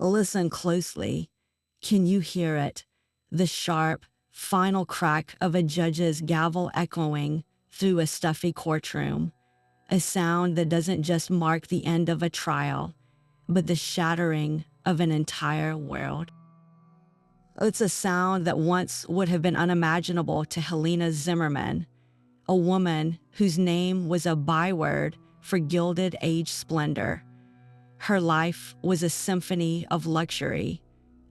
Listen closely. Can you hear it? The sharp, final crack of a judge's gavel echoing through a stuffy courtroom. A sound that doesn't just mark the end of a trial, but the shattering of an entire world. It's a sound that once would have been unimaginable to Helena Zimmerman, a woman whose name was a byword for Gilded Age splendor. Her life was a symphony of luxury,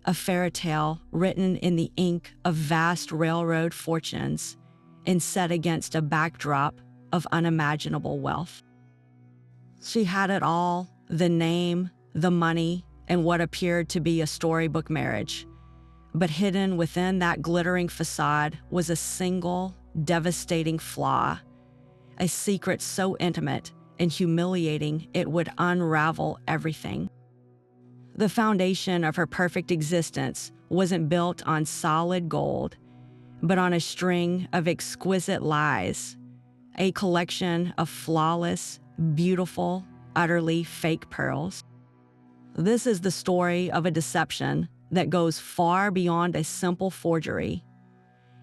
a fairytale written in the ink of vast railroad fortunes and set against a backdrop of unimaginable wealth. She had it all: the name, the money, and what appeared to be a storybook marriage. But hidden within that glittering facade was a single, devastating flaw, a secret so intimate and humiliating it would unravel everything. The foundation of her perfect existence wasn't built on solid gold, but on a string of exquisite lies, a collection of flawless, beautiful, utterly fake pearls. This is the story of a deception that goes far beyond a simple forgery.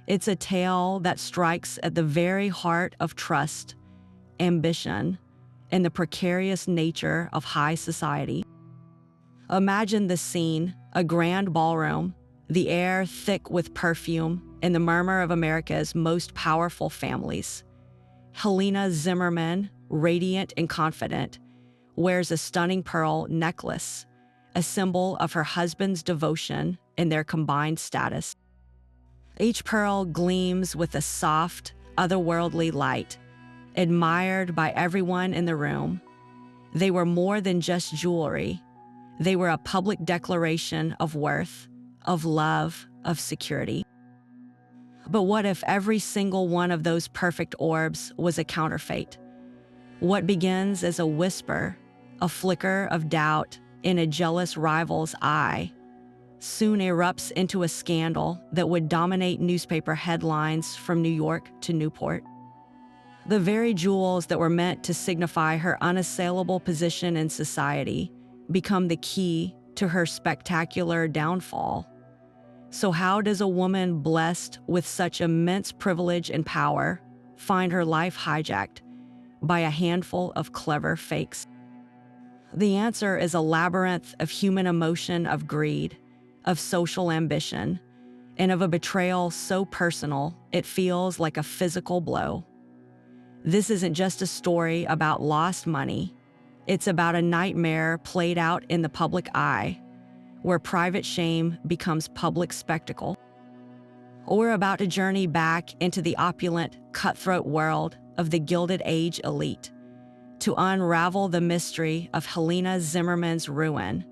It's a tale that strikes at the very heart of trust, ambition, and the precarious nature of high society. Imagine the scene: a grand ballroom, the air thick with perfume, and the murmur of America's most powerful families. Helena Zimmerman, radiant and confident, wears a stunning pearl necklace, a symbol of her husband's devotion and their combined status. Each pearl gleams with a soft, otherworldly light, admired by everyone in the room. They were more than just jewelry. They were a public declaration of worth, of love, of security. But what if every single one of those perfect orbs was a counterfeit? What begins as a whisper, a flicker of doubt in a jealous rival's eye, soon erupts into a scandal that would dominate newspaper headlines from New York to Newport. The very jewels that were meant to signify her unassailable position in society become the key to her spectacular downfall. So how does a woman blessed with such immense privilege and power find her life hijacked by a handful of clever fakes? The answer is a labyrinth of human emotion, of greed, of social ambition, and of a betrayal so personal it feels like a physical blow. This isn't just a story about lost money. It's about a nightmare played out in the public eye, where private shame becomes public spectacle. We're about to journey back into the opulent, cutthroat world of the Gilded Age elite, to unravel the mystery of Helena Zimmerman's ruin.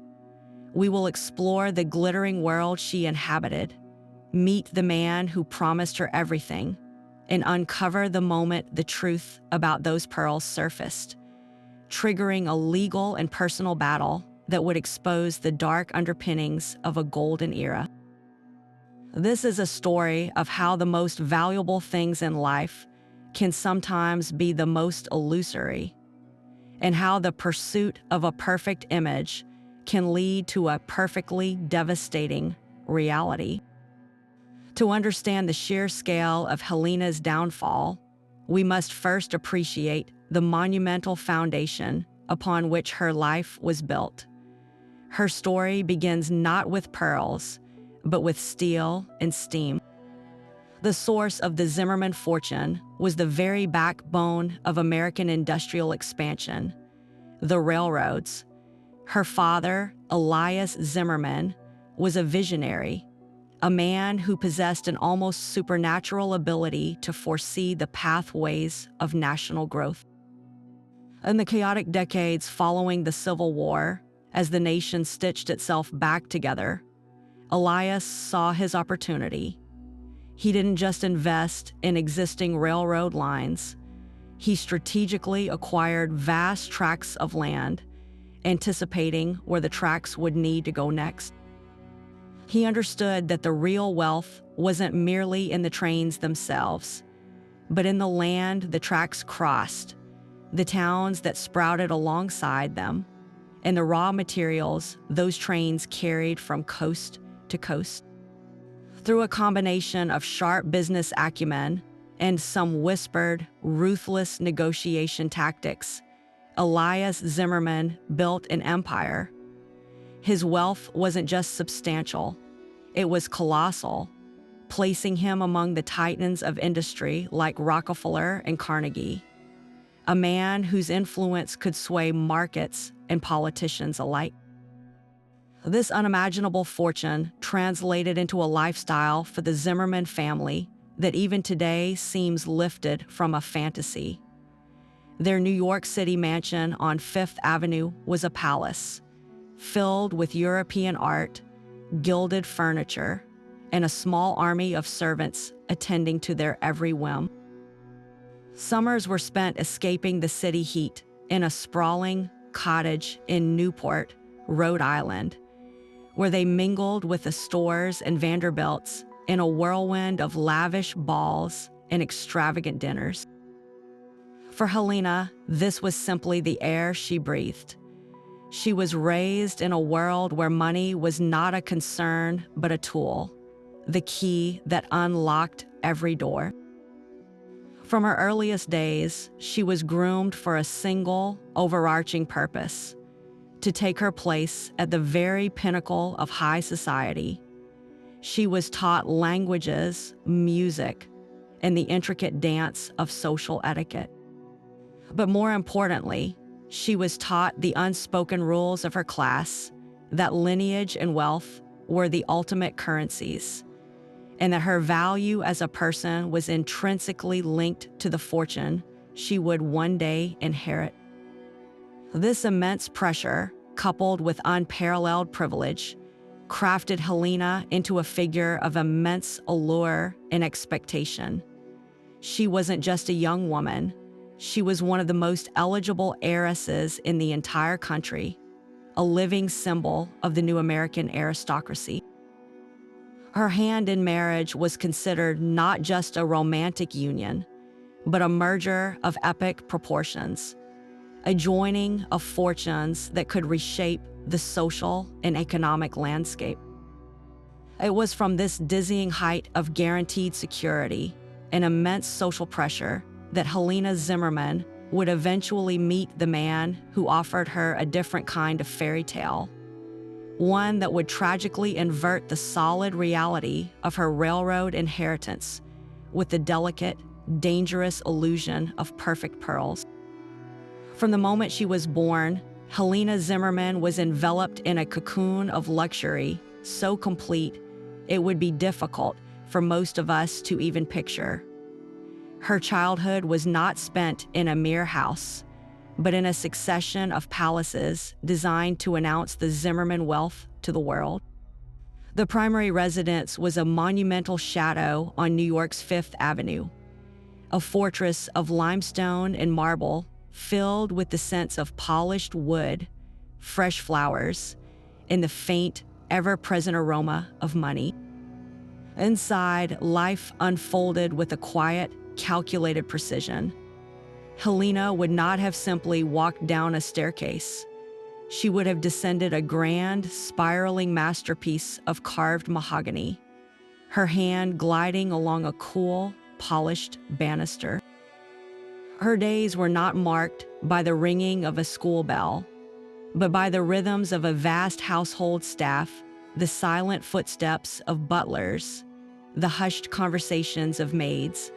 We will explore the glittering world she inhabited, meet the man who promised her everything, and uncover the moment the truth about those pearls surfaced, triggering a legal and personal battle that would expose the dark underpinnings of a golden era. This is a story of how the most valuable things in life can sometimes be the most illusory, and how the pursuit of a perfect image can lead to a perfectly devastating reality. To understand the sheer scale of Helena's downfall, we must first appreciate the monumental foundation upon which her life was built. Her story begins not with pearls, but with steel and steam. The source of the Zimmerman fortune was the very backbone of American industrial expansion, the railroads. Her father, Elias Zimmerman, was a visionary, a man who possessed an almost supernatural ability to foresee the pathways of national growth. In the chaotic decades following the Civil War, as the nation stitched itself back together, Elias saw his opportunity. He didn't just invest in existing railroad lines. He strategically acquired vast tracts of land, anticipating where the tracks would need to go next. He understood that the real wealth wasn't merely in the trains themselves, but in the land the tracks crossed, the towns that sprouted alongside them, and the raw materials those trains carried from coast to coast. Through a combination of sharp business acumen and some whispered, ruthless negotiation tactics, Elias Zimmerman built an empire. His wealth wasn't just substantial, it was colossal, placing him among the titans of industry like Rockefeller and Carnegie, a man whose influence could sway markets and politicians alike. This unimaginable fortune translated into a lifestyle for the Zimmerman family that even today seems lifted from a fantasy. Their New York City mansion on Fifth Avenue was a palace, filled with European art, gilded furniture, and a small army of servants attending to their every whim. Summers were spent escaping the city heat in a sprawling cottage in Newport, Rhode Island, where they mingled with the Stores and Vanderbilts in a whirlwind of lavish balls and extravagant dinners. For Helena, this was simply the air she breathed. She was raised in a world where money was not a concern but a tool, the key that unlocked every door. From her earliest days, she was groomed for a single, overarching purpose: to take her place at the very pinnacle of high society. She was taught languages, music, and the intricate dance of social etiquette. But more importantly, she was taught the unspoken rules of her class, that lineage and wealth were the ultimate currencies, and that her value as a person was intrinsically linked to the fortune she would one day inherit. This immense pressure, coupled with unparalleled privilege, crafted Helena into a figure of immense allure and expectation. She wasn't just a young woman. She was one of the most eligible heiresses in the entire country, a living symbol of the new American aristocracy. Her hand in marriage was considered not just a romantic union, but a merger of epic proportions, a joining of fortunes that could reshape the social and economic landscape. It was from this dizzying height of guaranteed security and immense social pressure that Helena Zimmerman would eventually meet the man who offered her a different kind of fairy tale, one that would tragically invert the solid reality of her railroad inheritance with the delicate, dangerous illusion of perfect pearls. From the moment she was born, Helena Zimmerman was enveloped in a cocoon of luxury so complete it would be difficult for most of us to even picture. Her childhood was not spent in a mere house, but in a succession of palaces designed to announce the Zimmerman wealth to the world. The primary residence was a monumental chateau on New York's Fifth Avenue, a fortress of limestone and marble filled with the scents of polished wood, fresh flowers, and the faint, ever-present aroma of money. Inside, life unfolded with a quiet, calculated precision. Helena would not have simply walked down a staircase. She would have descended a grand, spiraling masterpiece of carved mahogany, her hand gliding along a cool, polished banister. Her days were not marked by the ringing of a school bell, but by the rhythms of a vast household staff, the silent footsteps of butlers, the hushed conversations of maids,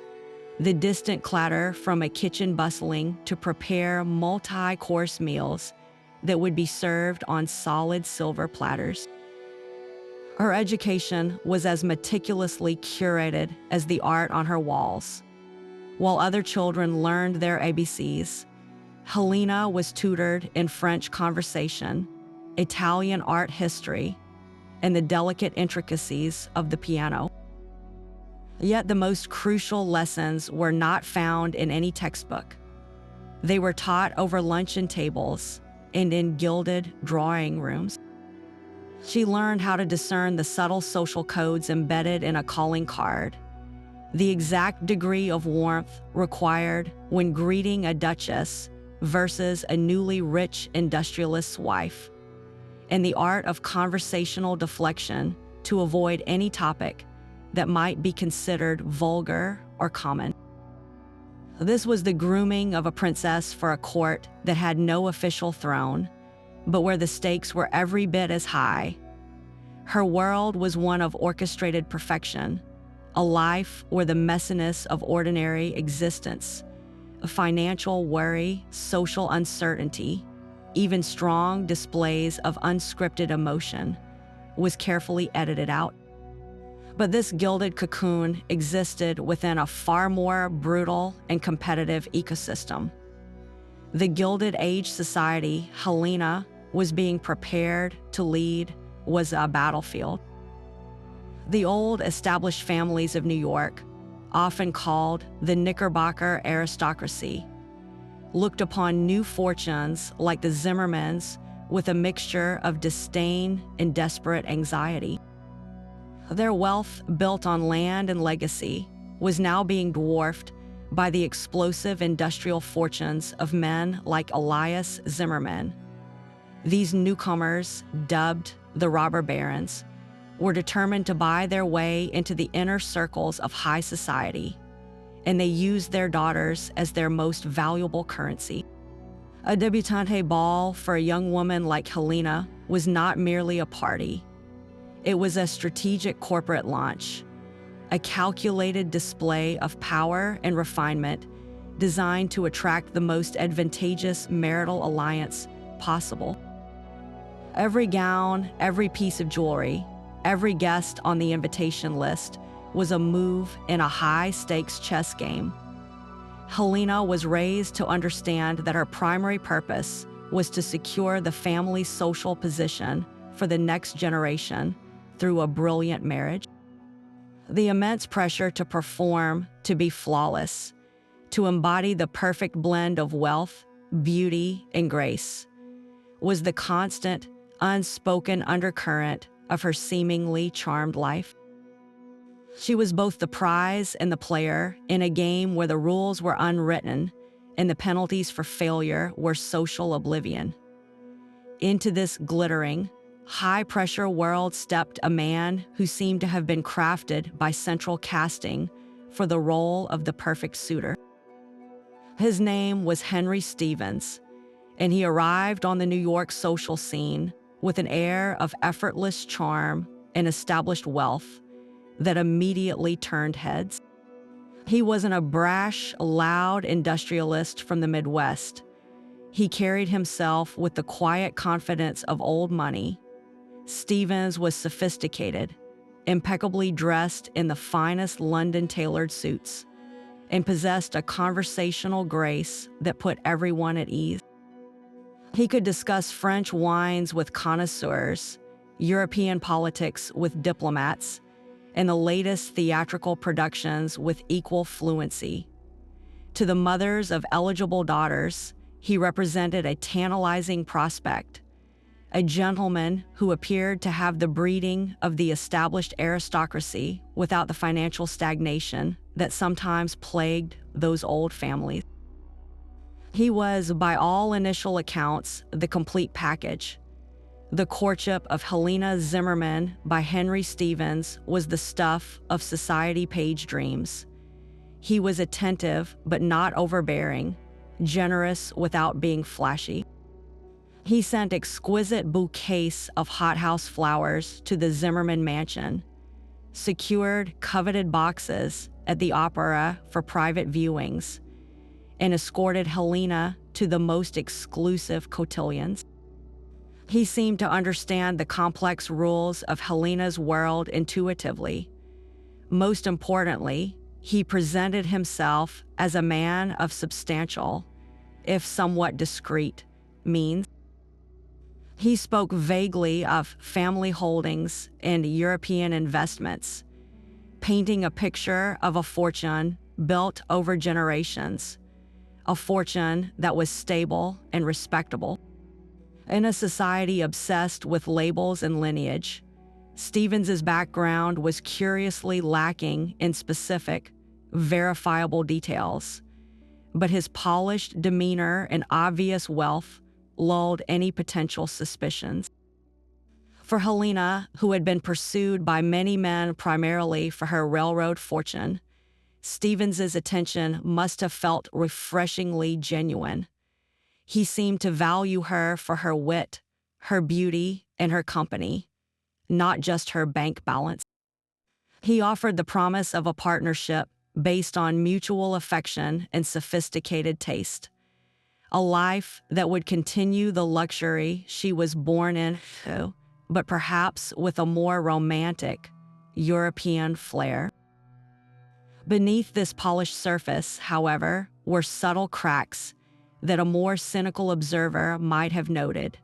the distant clatter from a kitchen bustling to prepare multi-course meals that would be served on solid silver platters. Her education was as meticulously curated as the art on her walls. While other children learned their ABCs, Helena was tutored in French conversation, Italian art history, and the delicate intricacies of the piano. Yet the most crucial lessons were not found in any textbook. They were taught over luncheon tables and in gilded drawing rooms. She learned how to discern the subtle social codes embedded in a calling card, the exact degree of warmth required when greeting a duchess versus a newly rich industrialist's wife, and the art of conversational deflection to avoid any topic that might be considered vulgar or common. This was the grooming of a princess for a court that had no official throne, but where the stakes were every bit as high. Her world was one of orchestrated perfection, a life where the messiness of ordinary existence, financial worry, social uncertainty, even strong displays of unscripted emotion, was carefully edited out. But this gilded cocoon existed within a far more brutal and competitive ecosystem. The Gilded Age society Helena was being prepared to lead was a battlefield. The old established families of New York, often called the Knickerbocker aristocracy, looked upon new fortunes like the Zimmermans with a mixture of disdain and desperate anxiety. Their wealth, built on land and legacy, was now being dwarfed by the explosive industrial fortunes of men like Elias Zimmerman. These newcomers, dubbed the robber barons, were determined to buy their way into the inner circles of high society, and they used their daughters as their most valuable currency. A debutante ball for a young woman like Helena was not merely a party. It was a strategic corporate launch, a calculated display of power and refinement designed to attract the most advantageous marital alliance possible. Every gown, every piece of jewelry, every guest on the invitation list was a move in a high-stakes chess game. Helena was raised to understand that her primary purpose was to secure the family's social position for the next generation through a brilliant marriage. The immense pressure to perform, to be flawless, to embody the perfect blend of wealth, beauty, and grace, was the constant, unspoken undercurrent of her seemingly charmed life. She was both the prize and the player in a game where the rules were unwritten and the penalties for failure were social oblivion. Into this glittering, high-pressure world stepped a man who seemed to have been crafted by central casting for the role of the perfect suitor. His name was Henry Stevens, and he arrived on the New York social scene with an air of effortless charm and established wealth that immediately turned heads. He wasn't a brash, loud industrialist from the Midwest. He carried himself with the quiet confidence of old money. Stevens was sophisticated, impeccably dressed in the finest London tailored suits, and possessed a conversational grace that put everyone at ease. He could discuss French wines with connoisseurs, European politics with diplomats, and the latest theatrical productions with equal fluency. To the mothers of eligible daughters, he represented a tantalizing prospect, a gentleman who appeared to have the breeding of the established aristocracy without the financial stagnation that sometimes plagued those old families. He was, by all initial accounts, the complete package. The courtship of Helena Zimmerman by Henry Stevens was the stuff of society page dreams. He was attentive but not overbearing, generous without being flashy. He sent exquisite bouquets of hothouse flowers to the Zimmerman mansion, secured coveted boxes at the opera for private viewings, and escorted Helena to the most exclusive cotillions. He seemed to understand the complex rules of Helena's world intuitively. Most importantly, he presented himself as a man of substantial, if somewhat discreet, means. He spoke vaguely of family holdings and European investments, painting a picture of a fortune built over generations, a fortune that was stable and respectable. In a society obsessed with labels and lineage, Stevens's background was curiously lacking in specific, verifiable details, but his polished demeanor and obvious wealth lulled any potential suspicions. For Helena, who had been pursued by many men primarily for her railroad fortune, Stevens's attention must have felt refreshingly genuine. He seemed to value her for her wit, her beauty, and her company, not just her bank balance. He offered the promise of a partnership based on mutual affection and sophisticated taste, a life that would continue the luxury she was born into, but perhaps with a more romantic, European flair. Beneath this polished surface, however, were subtle cracks that a more cynical observer might have noted.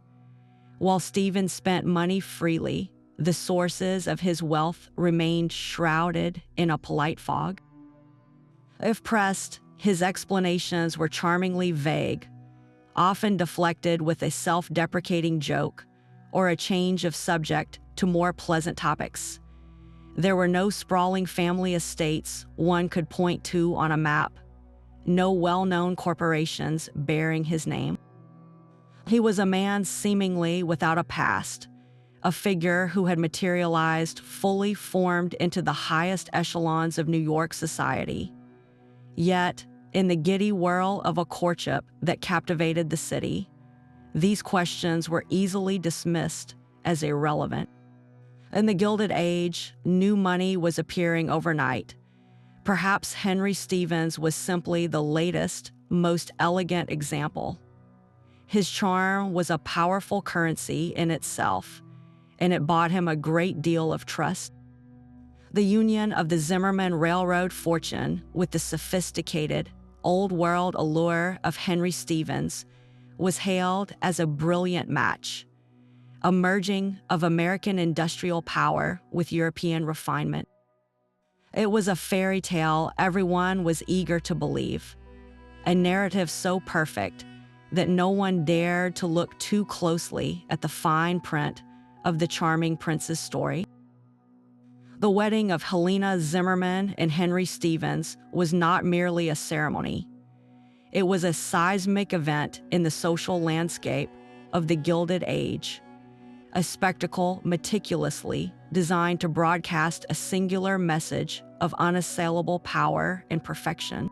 While Stevens spent money freely, the sources of his wealth remained shrouded in a polite fog. If pressed, his explanations were charmingly vague, often deflected with a self-deprecating joke or a change of subject to more pleasant topics. There were no sprawling family estates one could point to on a map, no well-known corporations bearing his name. He was a man seemingly without a past, a figure who had materialized fully formed into the highest echelons of New York society. Yet, in the giddy whirl of a courtship that captivated the city, these questions were easily dismissed as irrelevant. In the Gilded Age, new money was appearing overnight. Perhaps Henry Stevens was simply the latest, most elegant example. His charm was a powerful currency in itself, and it bought him a great deal of trust. The union of the Zimmerman railroad fortune with the sophisticated, old-world allure of Henry Stevens was hailed as a brilliant match, a merging of American industrial power with European refinement. It was a fairy tale everyone was eager to believe, a narrative so perfect that no one dared to look too closely at the fine print of the charming prince's story. The wedding of Helena Zimmerman and Henry Stevens was not merely a ceremony. It was a seismic event in the social landscape of the Gilded Age, a spectacle meticulously designed to broadcast a singular message of unassailable power and perfection.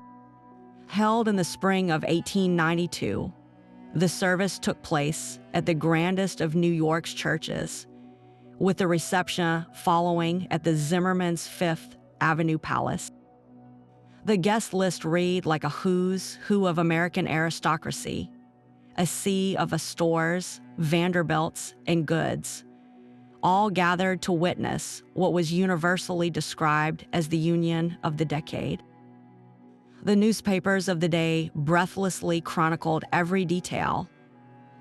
Held in the spring of 1892, the service took place at the grandest of New York's churches, with the reception following at the Zimmermans' Fifth Avenue Palace. The guest list read like a who's who of American aristocracy, a sea of Astors, Vanderbilts, and Goods, all gathered to witness what was universally described as the union of the decade. The newspapers of the day breathlessly chronicled every detail: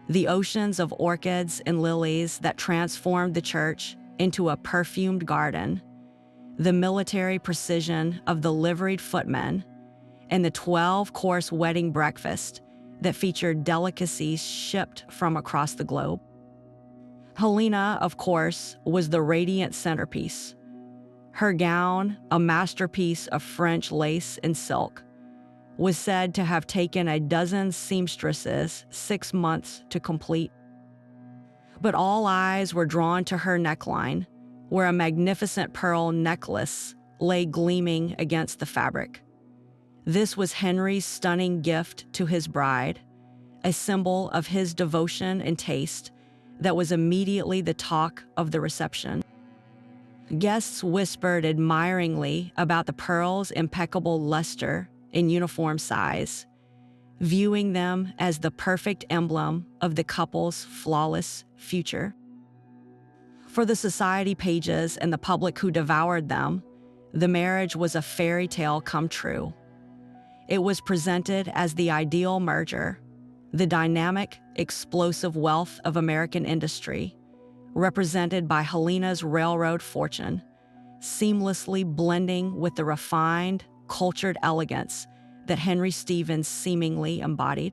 the oceans of orchids and lilies that transformed the church into a perfumed garden, the military precision of the liveried footmen, and the 12-course wedding breakfast that featured delicacies shipped from across the globe. Helena, of course, was the radiant centerpiece. Her gown, a masterpiece of French lace and silk, was said to have taken a dozen seamstresses 6 months to complete. But all eyes were drawn to her neckline, where a magnificent pearl necklace lay gleaming against the fabric. This was Henry's stunning gift to his bride, a symbol of his devotion and taste that was immediately the talk of the reception. Guests whispered admiringly about the pearl's impeccable luster and uniform size, viewing them as the perfect emblem of the couple's flawless future. For the society pages and the public who devoured them, the marriage was a fairy tale come true. It was presented as the ideal merger, the dynamic, explosive wealth of American industry, represented by Helena's railroad fortune, seamlessly blending with the refined, cultured elegance that Henry Stevens seemingly embodied.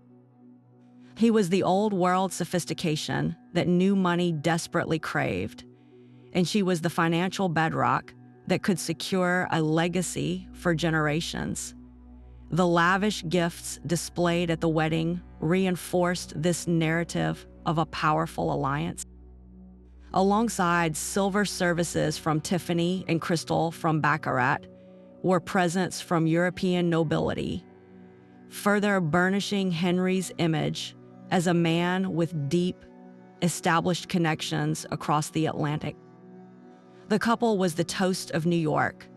He was the old-world sophistication that new money desperately craved, and she was the financial bedrock that could secure a legacy for generations, The lavish gifts displayed at the wedding reinforced this narrative of a powerful alliance. Alongside silver services from Tiffany and crystal from Baccarat were presents from European nobility, further burnishing Henry's image as a man with deep, established connections across the Atlantic. The couple was the toast of New York,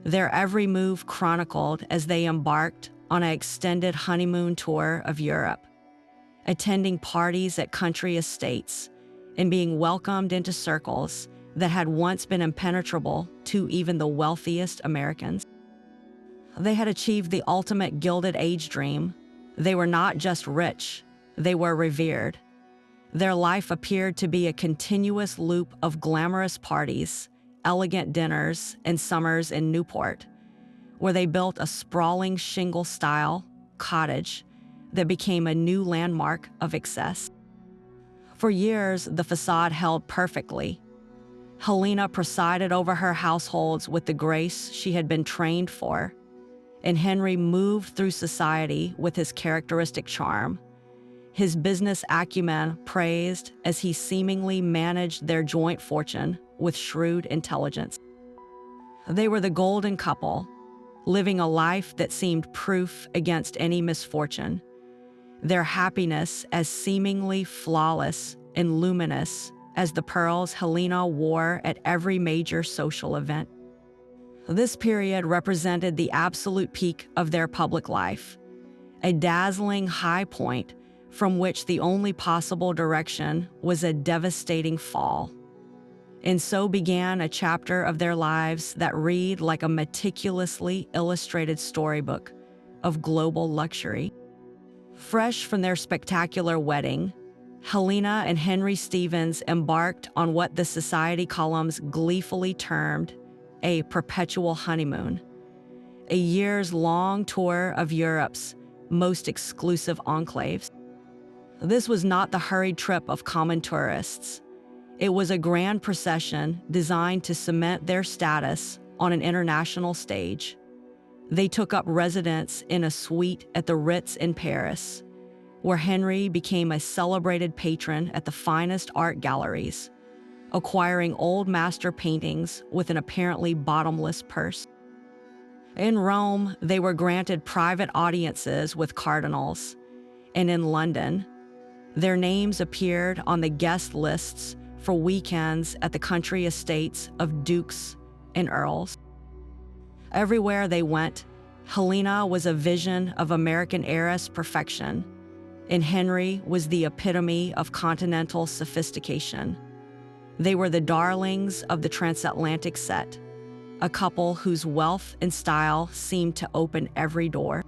their every move chronicled as they embarked on an extended honeymoon tour of Europe, attending parties at country estates and being welcomed into circles that had once been impenetrable to even the wealthiest Americans. They had achieved the ultimate Gilded Age dream. They were not just rich, they were revered. Their life appeared to be a continuous loop of glamorous parties, elegant dinners, and summers in Newport, where they built a sprawling shingle-style cottage that became a new landmark of excess. For years, the facade held perfectly. Helena presided over her households with the grace she had been trained for, and Henry moved through society with his characteristic charm, his business acumen praised as he seemingly managed their joint fortune with shrewd intelligence. They were the golden couple, living a life that seemed proof against any misfortune, their happiness as seemingly flawless and luminous as the pearls Helena wore at every major social event. This period represented the absolute peak of their public life, a dazzling high point from which the only possible direction was a devastating fall. And so began a chapter of their lives that read like a meticulously illustrated storybook of global luxury. Fresh from their spectacular wedding, Helena and Henry Stevens embarked on what the society columns gleefully termed a perpetual honeymoon, a years-long tour of Europe's most exclusive enclaves. This was not the hurried trip of common tourists. It was a grand procession designed to cement their status on an international stage. They took up residence in a suite at the Ritz in Paris, where Henry became a celebrated patron at the finest art galleries, acquiring old master paintings with an apparently bottomless purse. In Rome, they were granted private audiences with cardinals, and in London, their names appeared on the guest lists for weekends at the country estates of dukes and earls. Everywhere they went, Helena was a vision of American heiress perfection, and Henry was the epitome of continental sophistication. They were the darlings of the transatlantic set, a couple whose wealth and style seemed to open every door.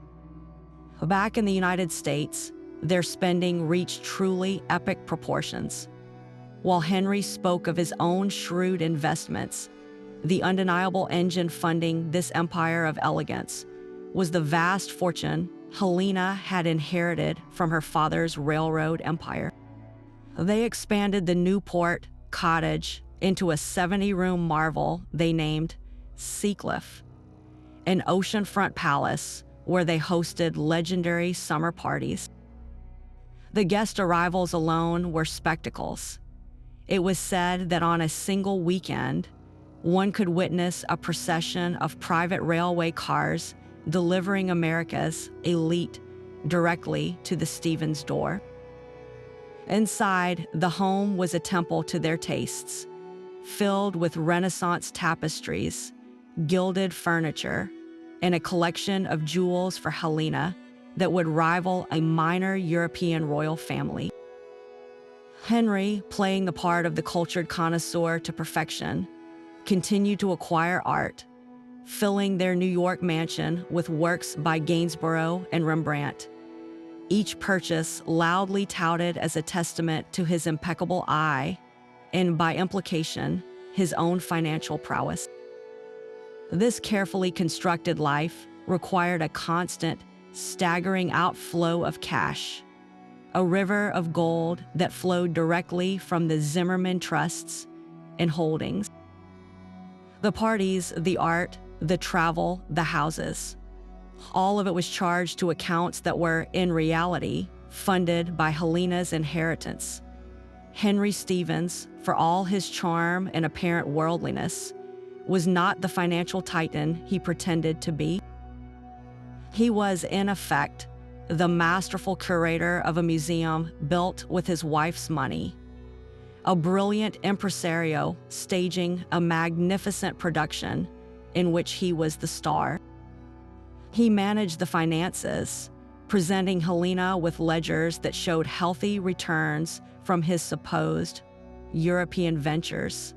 Back in the United States, their spending reached truly epic proportions. While Henry spoke of his own shrewd investments, the undeniable engine funding this empire of elegance was the vast fortune Helena had inherited from her father's railroad empire. They expanded the Newport cottage into a 70-room marvel they named Seacliff, an oceanfront palace where they hosted legendary summer parties. The guest arrivals alone were spectacles. It was said that on a single weekend, one could witness a procession of private railway cars delivering America's elite directly to the Stevens door. Inside, the home was a temple to their tastes, filled with Renaissance tapestries, gilded furniture, and a collection of jewels for Helena that would rival a minor European royal family. Henry, playing the part of the cultured connoisseur to perfection, continued to acquire art, filling their New York mansion with works by Gainsborough and Rembrandt, each purchase loudly touted as a testament to his impeccable eye and, by implication, his own financial prowess. This carefully constructed life required a constant, staggering outflow of cash, a river of gold that flowed directly from the Zimmerman trusts and holdings. The parties, the art, the travel, the houses. All of it was charged to accounts that were, in reality, funded by Helena's inheritance. Henry Stevens, for all his charm and apparent worldliness, was not the financial titan he pretended to be. He was, in effect, the masterful curator of a museum built with his wife's money, a brilliant impresario staging a magnificent production in which he was the star. He managed the finances, presenting Helena with ledgers that showed healthy returns from his supposed European ventures,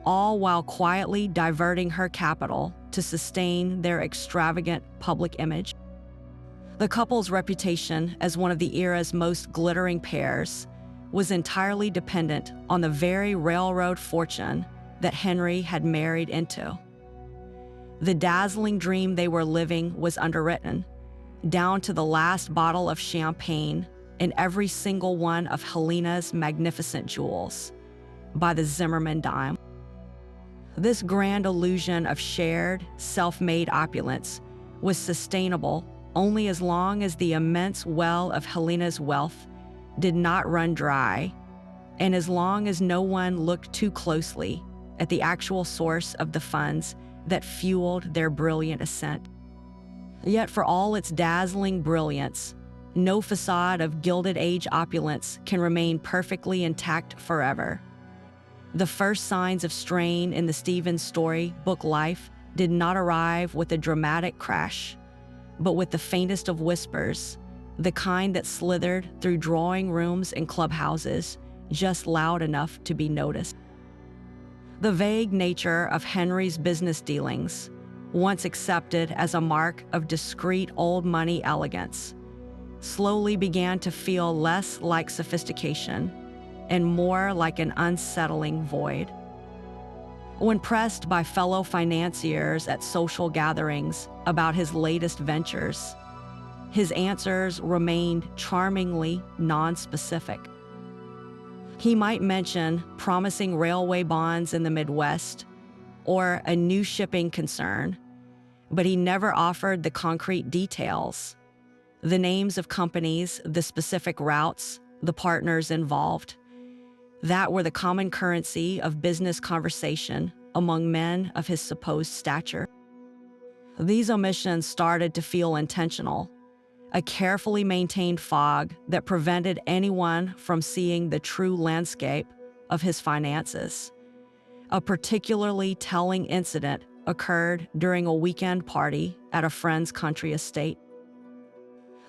all while quietly diverting her capital to sustain their extravagant public image. The couple's reputation as one of the era's most glittering pairs was entirely dependent on the very railroad fortune that Henry had married into. The dazzling dream they were living was underwritten, down to the last bottle of champagne and every single one of Helena's magnificent jewels, by the Zimmerman dime. This grand illusion of shared, self-made opulence was sustainable only as long as the immense well of Helena's wealth did not run dry, and as long as no one looked too closely at the actual source of the funds that fueled their brilliant ascent. Yet for all its dazzling brilliance, no facade of Gilded Age opulence can remain perfectly intact forever. The first signs of strain in the Stevens storybook life did not arrive with a dramatic crash, but with the faintest of whispers, the kind that slithered through drawing rooms and clubhouses, just loud enough to be noticed. The vague nature of Henry's business dealings, once accepted as a mark of discreet old money elegance, slowly began to feel less like sophistication and more like an unsettling void. When pressed by fellow financiers at social gatherings about his latest ventures, his answers remained charmingly nonspecific. He might mention promising railway bonds in the Midwest or a new shipping concern, but he never offered the concrete details, the names of companies, the specific routes, the partners involved, that were the common currency of business conversation among men of his supposed stature. These omissions started to feel intentional, a carefully maintained fog that prevented anyone from seeing the true landscape of his finances. A particularly telling incident occurred during a weekend party at a friend's country estate.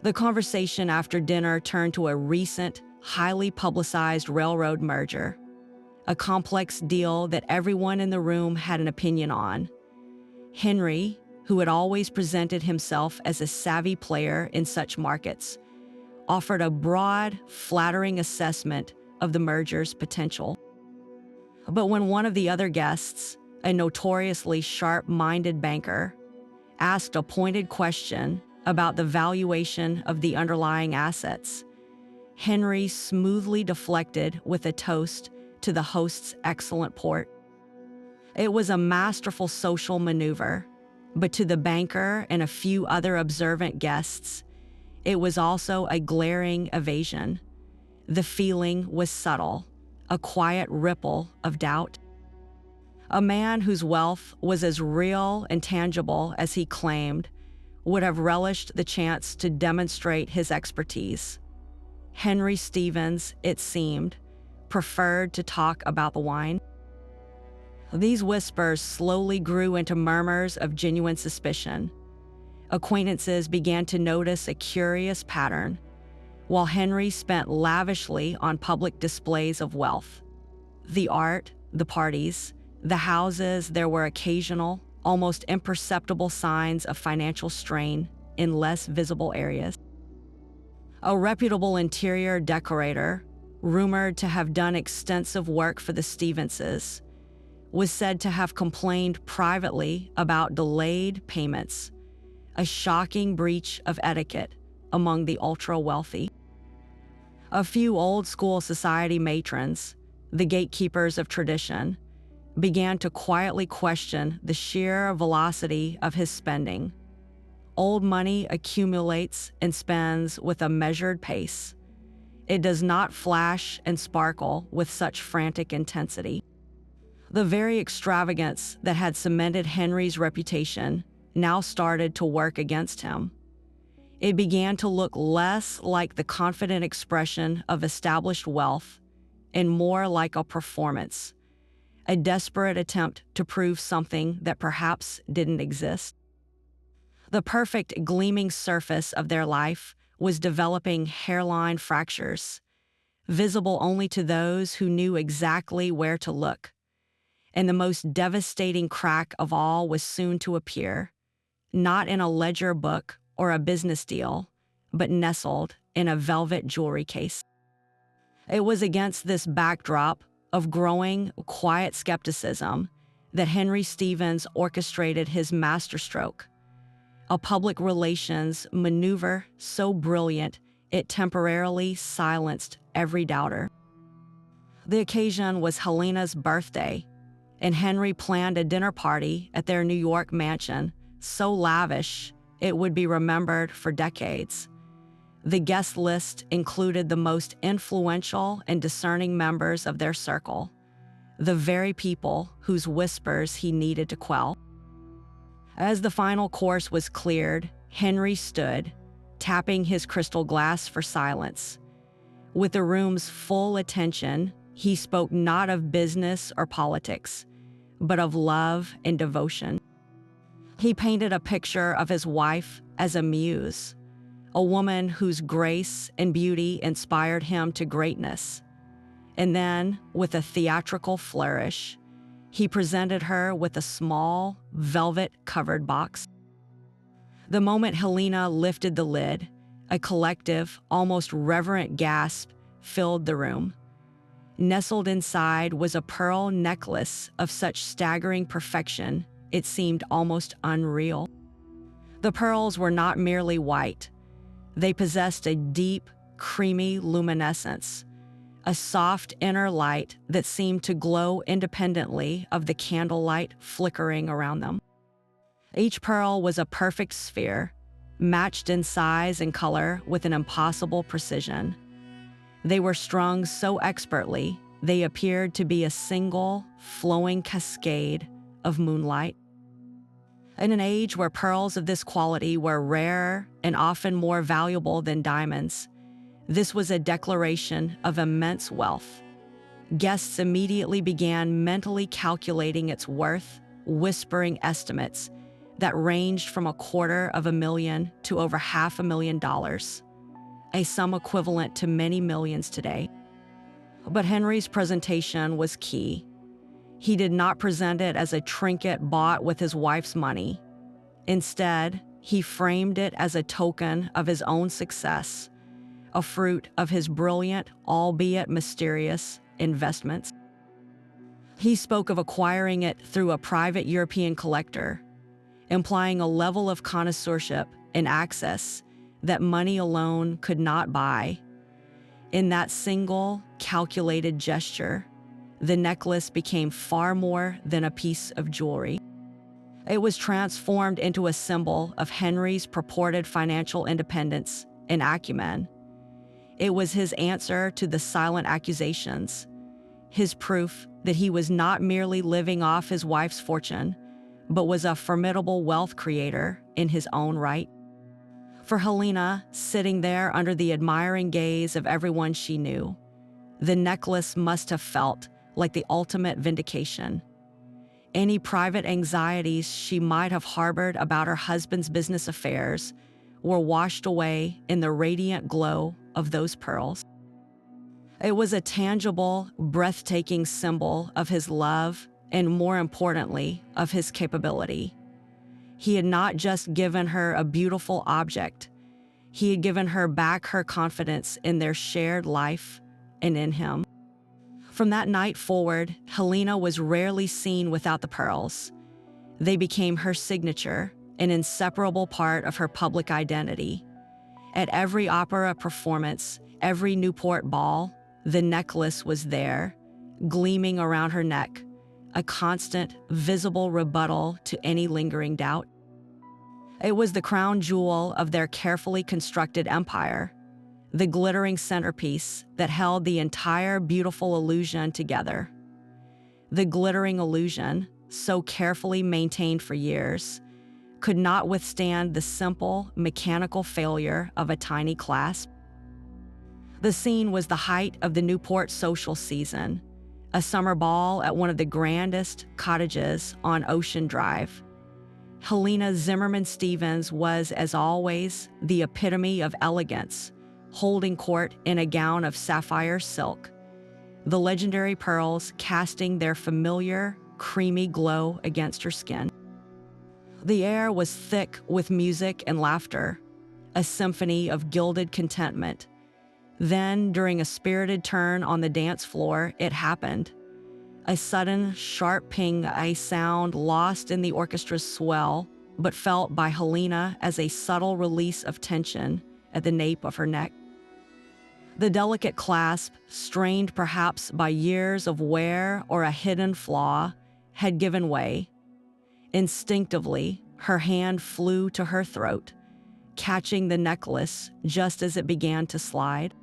The conversation after dinner turned to a recent, highly publicized railroad merger, a complex deal that everyone in the room had an opinion on. Henry, who had always presented himself as a savvy player in such markets, offered a broad, flattering assessment of the merger's potential. But when one of the other guests, a notoriously sharp-minded banker, asked a pointed question about the valuation of the underlying assets, Henry smoothly deflected with a toast to the host's excellent port. It was a masterful social maneuver, but to the banker and a few other observant guests, it was also a glaring evasion. The feeling was subtle, a quiet ripple of doubt. A man whose wealth was as real and tangible as he claimed would have relished the chance to demonstrate his expertise. Henry Stevens, it seemed, preferred to talk about the wine. These whispers slowly grew into murmurs of genuine suspicion. Acquaintances began to notice a curious pattern. While Henry spent lavishly on public displays of wealth, the art, the parties, the houses, there were occasional, almost imperceptible signs of financial strain in less visible areas. A reputable interior decorator, rumored to have done extensive work for the Stevenses, was said to have complained privately about delayed payments, a shocking breach of etiquette among the ultra-wealthy. A few old-school society matrons, the gatekeepers of tradition, began to quietly question the sheer velocity of his spending. Old money accumulates and spends with a measured pace. It does not flash and sparkle with such frantic intensity. The very extravagance that had cemented Henry's reputation now started to work against him. It began to look less like the confident expression of established wealth and more like a performance, a desperate attempt to prove something that perhaps didn't exist. The perfect gleaming surface of their life was developing hairline fractures, visible only to those who knew exactly where to look. And the most devastating crack of all was soon to appear, not in a ledger book or a business deal, but nestled in a velvet jewelry case. It was against this backdrop of growing, quiet skepticism that Henry Stevens orchestrated his masterstroke, a public relations maneuver so brilliant it temporarily silenced every doubter. The occasion was Helena's birthday, and Henry planned a dinner party at their New York mansion so lavish it would be remembered for decades. The guest list included the most influential and discerning members of their circle, the very people whose whispers he needed to quell. As the final course was cleared, Henry stood, tapping his crystal glass for silence. With the room's full attention, he spoke not of business or politics, but of love and devotion. He painted a picture of his wife as a muse, a woman whose grace and beauty inspired him to greatness. And then, with a theatrical flourish, he presented her with a small, velvet-covered box. The moment Helena lifted the lid, a collective, almost reverent gasp filled the room. Nestled inside was a pearl necklace of such staggering perfection it seemed almost unreal. The pearls were not merely white. They possessed a deep, creamy luminescence, a soft inner light that seemed to glow independently of the candlelight flickering around them. Each pearl was a perfect sphere, matched in size and color with an impossible precision. They were strung so expertly, they appeared to be a single, flowing cascade of moonlight. In an age where pearls of this quality were rarer and often more valuable than diamonds, this was a declaration of immense wealth. Guests immediately began mentally calculating its worth, whispering estimates that ranged from $250,000 to over $500,000, a sum equivalent to many millions today. But Henry's presentation was key. He did not present it as a trinket bought with his wife's money. Instead, he framed it as a token of his own success, a fruit of his brilliant, albeit mysterious, investments. He spoke of acquiring it through a private European collector, implying a level of connoisseurship and access that money alone could not buy. In that single, calculated gesture, the necklace became far more than a piece of jewelry. It was transformed into a symbol of Henry's purported financial independence and acumen. It was his answer to the silent accusations, his proof that he was not merely living off his wife's fortune, but was a formidable wealth creator in his own right. For Helena, sitting there under the admiring gaze of everyone she knew, the necklace must have felt like the ultimate vindication. Any private anxieties she might have harbored about her husband's business affairs were washed away in the radiant glow of those pearls. It was a tangible, breathtaking symbol of his love and, more importantly, of his capability. He had not just given her a beautiful object, he had given her back her confidence in their shared life and in him. From that night forward, Helena was rarely seen without the pearls. They became her signature, an inseparable part of her public identity. At every opera performance, every Newport ball, the necklace was there, gleaming around her neck, a constant, visible rebuttal to any lingering doubt. It was the crown jewel of their carefully constructed empire, the glittering centerpiece that held the entire beautiful illusion together. The glittering illusion, so carefully maintained for years, could not withstand the simple, mechanical failure of a tiny clasp. The scene was the height of the Newport social season, a summer ball at one of the grandest cottages on Ocean Drive. Helena Zimmerman Stevens was, as always, the epitome of elegance, holding court in a gown of sapphire silk, the legendary pearls casting their familiar, creamy glow against her skin. The air was thick with music and laughter, a symphony of gilded contentment. Then, during a spirited turn on the dance floor, it happened. A sudden, sharp ping, a sound lost in the orchestra's swell, but felt by Helena as a subtle release of tension at the nape of her neck. The delicate clasp, strained perhaps by years of wear or a hidden flaw, had given way. Instinctively, her hand flew to her throat, catching the necklace just as it began to slide.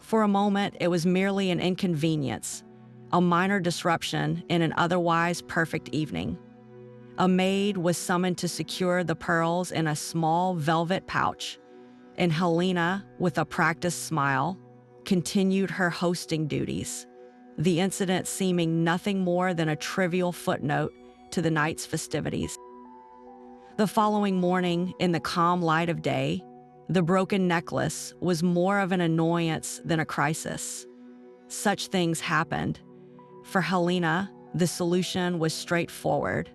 For a moment, it was merely an inconvenience, a minor disruption in an otherwise perfect evening. A maid was summoned to secure the pearls in a small velvet pouch, and Helena, with a practiced smile, continued her hosting duties, the incident seeming nothing more than a trivial footnote to the night's festivities. The following morning, in the calm light of day, the broken necklace was more of an annoyance than a crisis. Such things happened. For Helena, the solution was straightforward.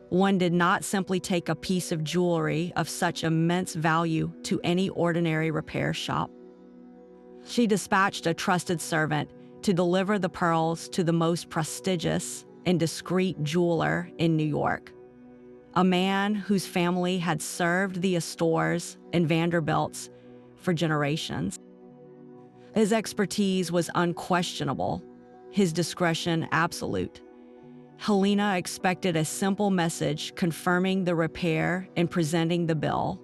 One did not simply take a piece of jewelry of such immense value to any ordinary repair shop. She dispatched a trusted servant to deliver the pearls to the most prestigious and discreet jeweler in New York, a man whose family had served the Astors and Vanderbilts for generations. His expertise was unquestionable, his discretion absolute. Helena expected a simple message confirming the repair and presenting the bill.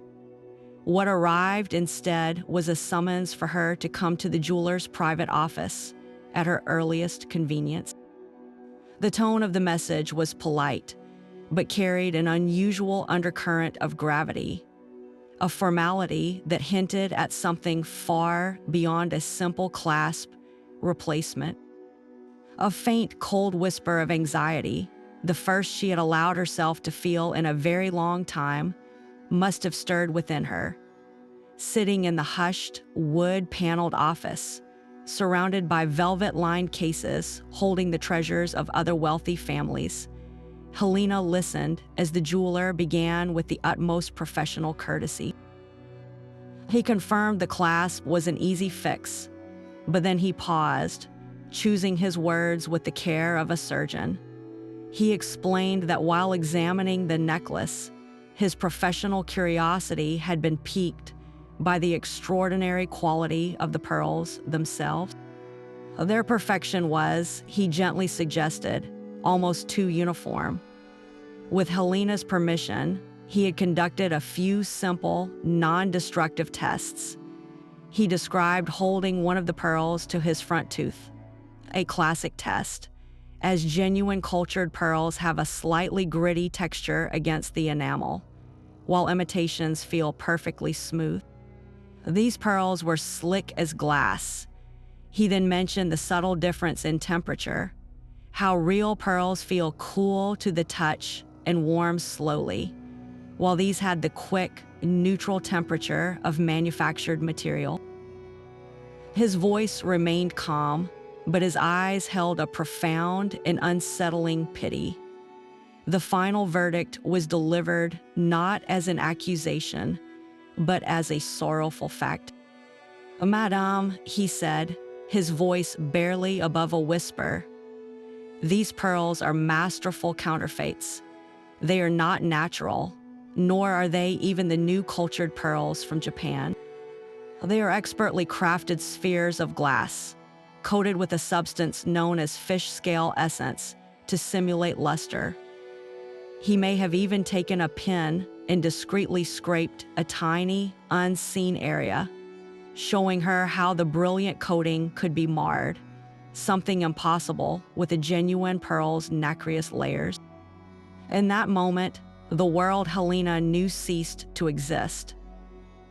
What arrived instead was a summons for her to come to the jeweler's private office at her earliest convenience. The tone of the message was polite, but carried an unusual undercurrent of gravity, a formality that hinted at something far beyond a simple clasp replacement. A faint, cold whisper of anxiety, the first she had allowed herself to feel in a very long time, must have stirred within her. Sitting in the hushed, wood-paneled office, surrounded by velvet-lined cases holding the treasures of other wealthy families, Helena listened as the jeweler began with the utmost professional courtesy. He confirmed the clasp was an easy fix, but then he paused, choosing his words with the care of a surgeon. He explained that while examining the necklace, his professional curiosity had been piqued by the extraordinary quality of the pearls themselves. Their perfection was, he gently suggested, almost too uniform. With Helena's permission, he had conducted a few simple, non-destructive tests. He described holding one of the pearls to his front tooth, a classic test, as genuine cultured pearls have a slightly gritty texture against the enamel, while imitations feel perfectly smooth. These pearls were slick as glass. He then mentioned the subtle difference in temperature, how real pearls feel cool to the touch and warm slowly, while these had the quick, neutral temperature of manufactured material. His voice remained calm, but his eyes held a profound and unsettling pity. The final verdict was delivered not as an accusation, but as a sorrowful fact. "Madame," he said, his voice barely above a whisper, "these pearls are masterful counterfeits. They are not natural, nor are they even the new cultured pearls from Japan. They are expertly crafted spheres of glass, coated with a substance known as fish scale essence to simulate luster. He may have even taken a pin and discreetly scraped a tiny, unseen area, showing her how the brilliant coating could be marred, something impossible with the genuine pearl's nacreous layers. In that moment, the world Helena knew ceased to exist.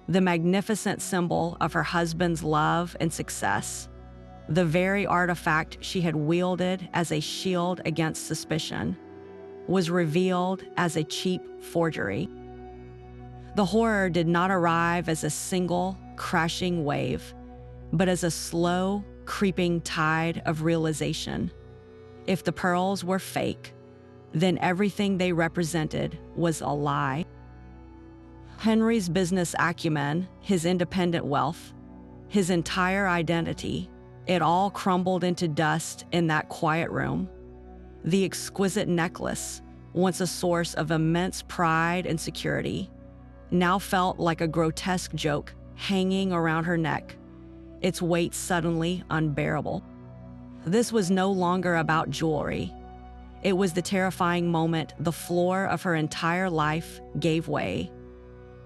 The magnificent symbol of her husband's love and success, the very artifact she had wielded as a shield against suspicion, was revealed as a cheap forgery. The horror did not arrive as a single, crashing wave, but as a slow, creeping tide of realization. If the pearls were fake, then everything they represented was a lie. Henry's business acumen, his independent wealth, his entire identity, it all crumbled into dust in that quiet room. The exquisite necklace, once a source of immense pride and security, now felt like a grotesque joke hanging around her neck, its weight suddenly unbearable. This was no longer about jewelry. It was the terrifying moment the floor of her entire life gave way,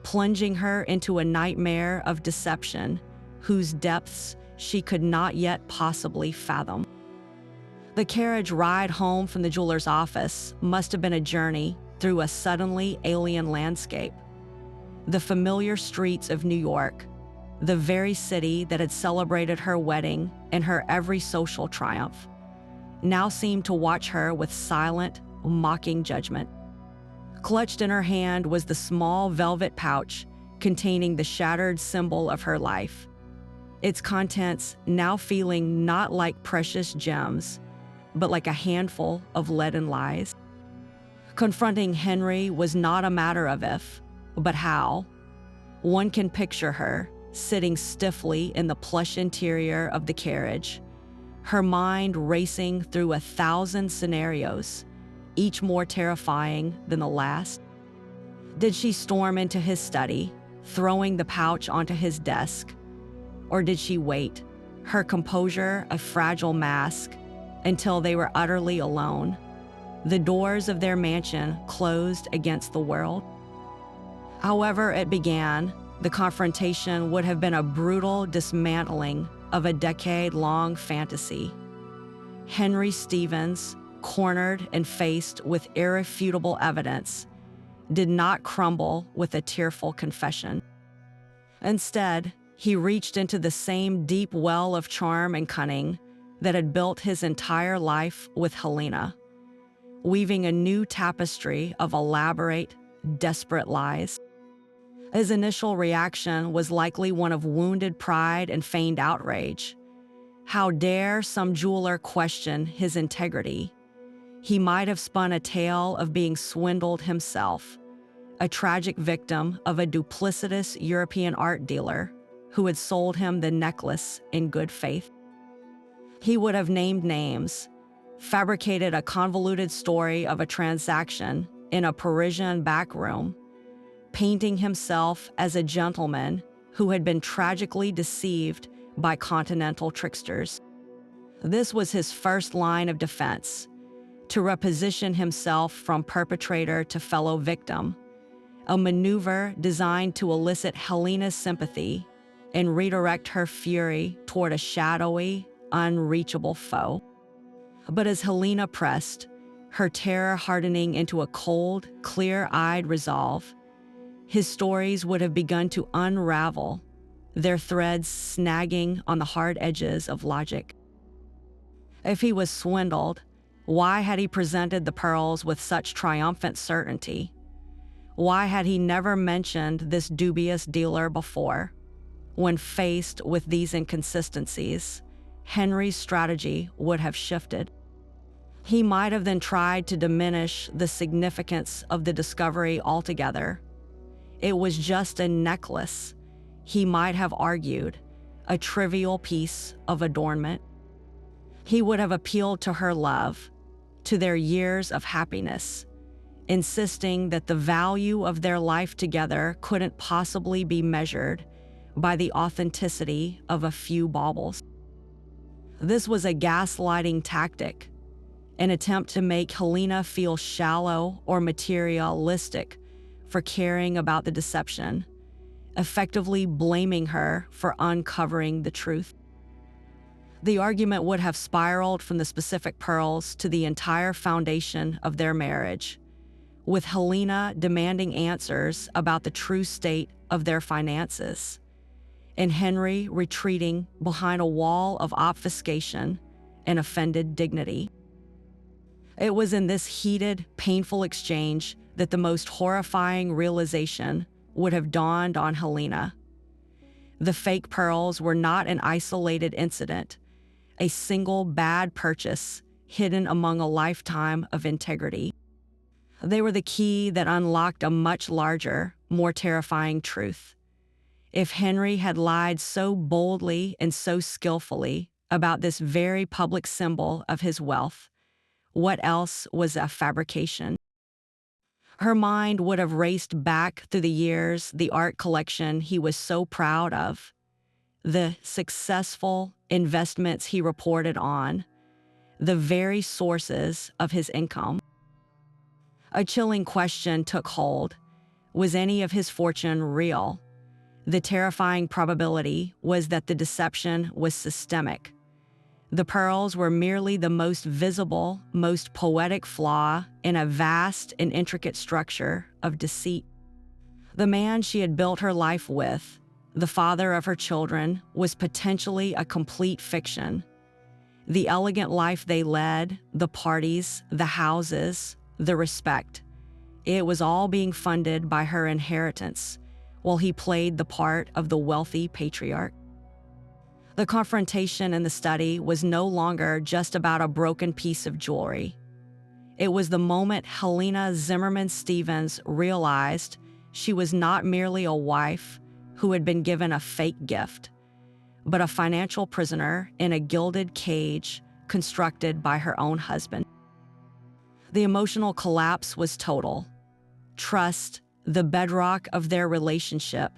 plunging her into a nightmare of deception whose depths she could not yet possibly fathom. The carriage ride home from the jeweler's office must have been a journey through a suddenly alien landscape. The familiar streets of New York, the very city that had celebrated her wedding and her every social triumph, now seemed to watch her with silent, mocking judgment. Clutched in her hand was the small velvet pouch containing the shattered symbol of her life, its contents now feeling not like precious gems, but like a handful of leaden lies. Confronting Henry was not a matter of if, but how. One can picture her sitting stiffly in the plush interior of the carriage, her mind racing through 1,000 scenarios, each more terrifying than the last. Did she storm into his study, throwing the pouch onto his desk? Or did she wait, her composure a fragile mask, until they were utterly alone, the doors of their mansion closed against the world? However it began, the confrontation would have been a brutal dismantling of a decade-long fantasy. Henry Stevens, cornered and faced with irrefutable evidence, did not crumble with a tearful confession. Instead, he reached into the same deep well of charm and cunning that had built his entire life with Helena, weaving a new tapestry of elaborate, desperate lies. His initial reaction was likely one of wounded pride and feigned outrage. How dare some jeweler question his integrity? He might have spun a tale of being swindled himself, a tragic victim of a duplicitous European art dealer who had sold him the necklace in good faith. He would have named names, fabricated a convoluted story of a transaction in a Parisian back room, painting himself as a gentleman who had been tragically deceived by continental tricksters. This was his first line of defense, to reposition himself from perpetrator to fellow victim, a maneuver designed to elicit Helena's sympathy and redirect her fury toward a shadowy, unreachable foe. But as Helena pressed, her terror hardening into a cold, clear-eyed resolve, his stories would have begun to unravel, their threads snagging on the hard edges of logic. If he was swindled, why had he presented the pearls with such triumphant certainty? Why had he never mentioned this dubious dealer before? When faced with these inconsistencies, Henry's strategy would have shifted. He might have then tried to diminish the significance of the discovery altogether. It was just a necklace, he might have argued, a trivial piece of adornment. He would have appealed to her love, to their years of happiness, insisting that the value of their life together couldn't possibly be measured by the authenticity of a few baubles. This was a gaslighting tactic, an attempt to make Helena feel shallow or materialistic for caring about the deception, effectively blaming her for uncovering the truth. The argument would have spiraled from the specific pearls to the entire foundation of their marriage, with Helena demanding answers about the true state of their finances, and Henry retreating behind a wall of obfuscation and offended dignity. It was in this heated, painful exchange that the most horrifying realization would have dawned on Helena. The fake pearls were not an isolated incident, a single bad purchase hidden among a lifetime of integrity. They were the key that unlocked a much larger, more terrifying truth. If Henry had lied so boldly and so skillfully about this very public symbol of his wealth, what else was a fabrication? Her mind would have raced back through the years, the art collection he was so proud of, the successful investments he reported on, the very sources of his income. A chilling question took hold. Was any of his fortune real? The terrifying probability was that the deception was systemic. The pearls were merely the most visible, most poetic flaw in a vast and intricate structure of deceit. The man she had built her life with, the father of her children, was potentially a complete fiction. The elegant life they led, the parties, the houses, the respect, it was all being funded by her inheritance, while he played the part of the wealthy patriarch. The confrontation in the study was no longer just about a broken piece of jewelry. It was the moment Helena Zimmerman Stevens realized she was not merely a wife who had been given a fake gift, but a financial prisoner in a gilded cage constructed by her own husband. The emotional collapse was total. Trust, the bedrock of their relationship,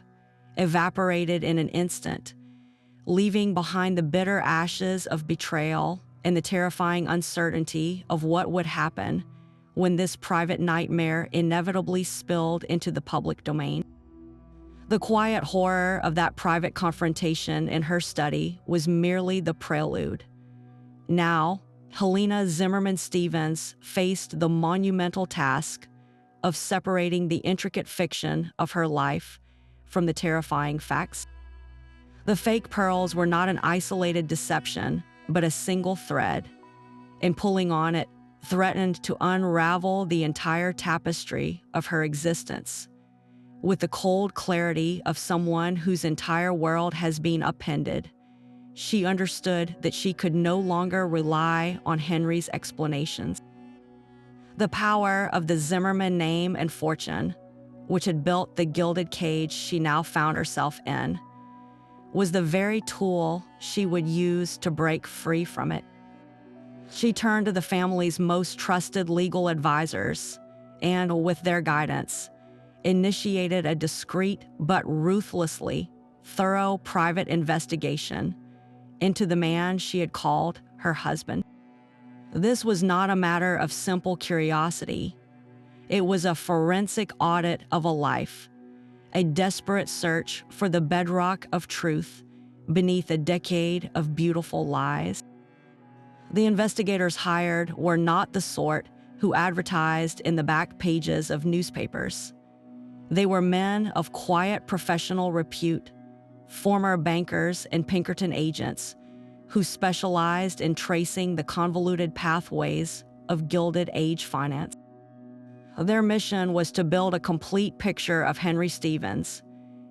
evaporated in an instant, leaving behind the bitter ashes of betrayal and the terrifying uncertainty of what would happen when this private nightmare inevitably spilled into the public domain. The quiet horror of that private confrontation in her study was merely the prelude. Now, Helena Zimmerman Stevens faced the monumental task of separating the intricate fiction of her life from the terrifying facts. The fake pearls were not an isolated deception, but a single thread, and pulling on it threatened to unravel the entire tapestry of her existence. With the cold clarity of someone whose entire world has been upended, she understood that she could no longer rely on Henry's explanations. The power of the Zimmerman name and fortune, which had built the gilded cage she now found herself in, was the very tool she would use to break free from it. She turned to the family's most trusted legal advisors and, with their guidance, initiated a discreet but ruthlessly thorough private investigation into the man she had called her husband. This was not a matter of simple curiosity. It was a forensic audit of a life, a desperate search for the bedrock of truth beneath a decade of beautiful lies. The investigators hired were not the sort who advertised in the back pages of newspapers. They were men of quiet professional repute, former bankers and Pinkerton agents who specialized in tracing the convoluted pathways of Gilded Age finance. Their mission was to build a complete picture of Henry Stevens,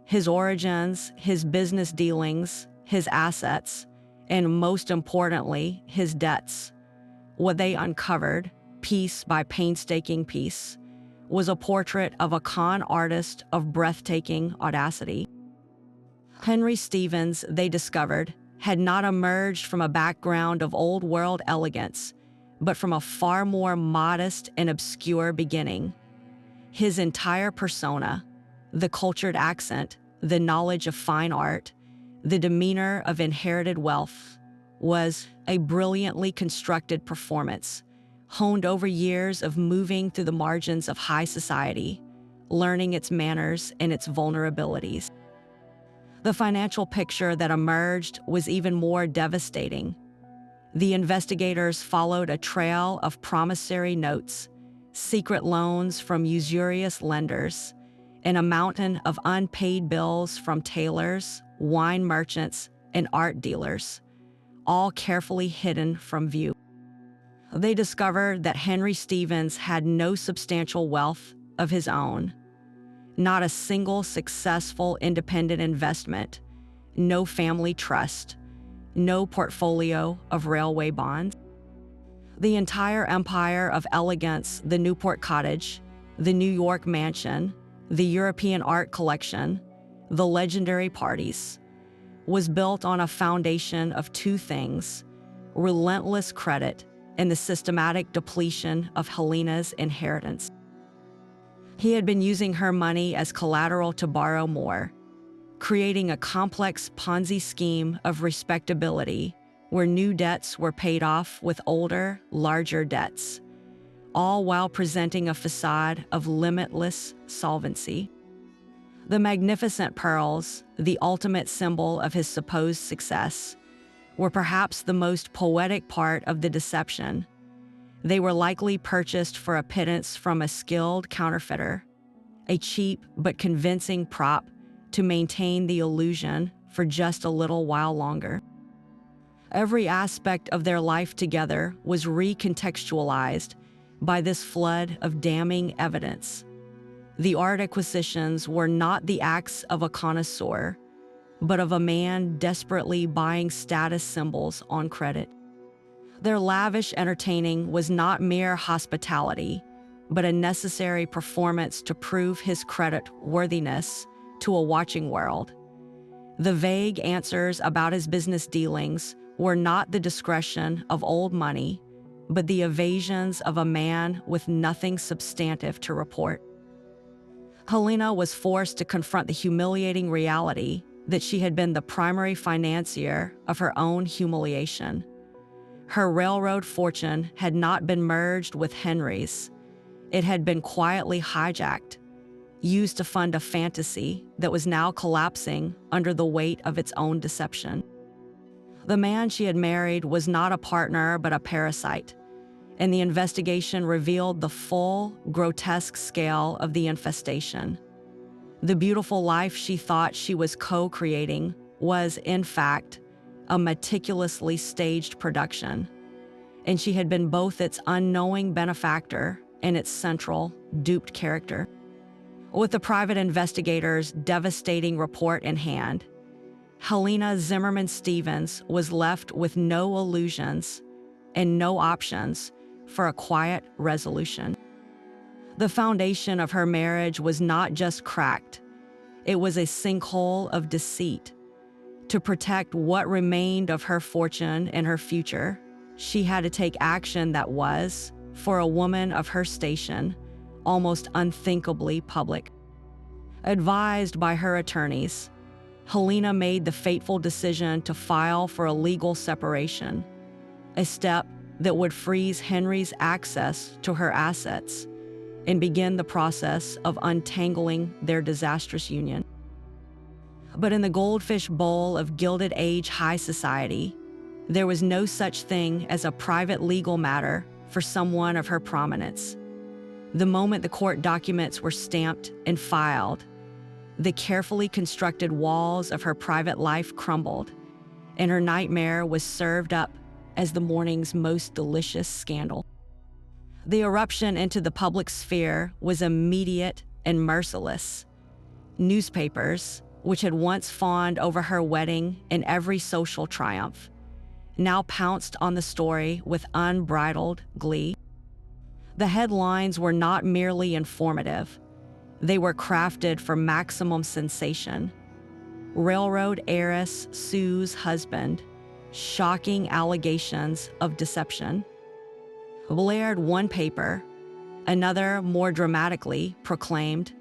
his origins, his business dealings, his assets, and most importantly, his debts. What they uncovered, piece by painstaking piece, was a portrait of a con artist of breathtaking audacity. Henry Stevens, they discovered, had not emerged from a background of old-world elegance, but from a far more modest and obscure beginning. His entire persona, the cultured accent, the knowledge of fine art, the demeanor of inherited wealth, was a brilliantly constructed performance, honed over years of moving through the margins of high society, learning its manners and its vulnerabilities. The financial picture that emerged was even more devastating. The investigators followed a trail of promissory notes, secret loans from usurious lenders, and a mountain of unpaid bills from tailors, wine merchants, and art dealers, all carefully hidden from view. They discovered that Henry Stevens had no substantial wealth of his own, not a single successful independent investment, no family trust, no portfolio of railway bonds. The entire empire of elegance, the Newport cottage, the New York mansion, the European art collection, the legendary parties, was built on a foundation of two things: relentless credit and the systematic depletion of Helena's inheritance. He had been using her money as collateral to borrow more, creating a complex Ponzi scheme of respectability where new debts were paid off with older, larger debts, all while presenting a facade of limitless solvency. The magnificent pearls, the ultimate symbol of his supposed success, were perhaps the most poetic part of the deception. They were likely purchased for a pittance from a skilled counterfeiter, a cheap but convincing prop to maintain the illusion for just a little while longer. Every aspect of their life together was recontextualized by this flood of damning evidence. The art acquisitions were not the acts of a connoisseur, but of a man desperately buying status symbols on credit. Their lavish entertaining was not mere hospitality, but a necessary performance to prove his credit worthiness to a watching world. The vague answers about his business dealings were not the discretion of old money, but the evasions of a man with nothing substantive to report. Helena was forced to confront the humiliating reality that she had been the primary financier of her own humiliation. Her railroad fortune had not been merged with Henry's. It had been quietly hijacked, used to fund a fantasy that was now collapsing under the weight of its own deception. The man she had married was not a partner but a parasite, and the investigation revealed the full, grotesque scale of the infestation. The beautiful life she thought she was co-creating was, in fact, a meticulously staged production, and she had been both its unknowing benefactor and its central, duped character. With the private investigator's devastating report in hand, Helena Zimmerman Stevens was left with no illusions and no options for a quiet resolution. The foundation of her marriage was not just cracked, it was a sinkhole of deceit. To protect what remained of her fortune and her future, she had to take action that was, for a woman of her station, almost unthinkably public. Advised by her attorneys, Helena made the fateful decision to file for a legal separation, a step that would freeze Henry's access to her assets and begin the process of untangling their disastrous union. But in the goldfish bowl of Gilded Age high society, there was no such thing as a private legal matter for someone of her prominence. The moment the court documents were stamped and filed, the carefully constructed walls of her private life crumbled, and her nightmare was served up as the morning's most delicious scandal. The eruption into the public sphere was immediate and merciless. Newspapers, which had once fawned over her wedding and every social triumph, now pounced on the story with unbridled glee. The headlines were not merely informative. They were crafted for maximum sensation. Railroad heiress sues husband. Shocking allegations of deception. Blared one paper, another more dramatically proclaimed,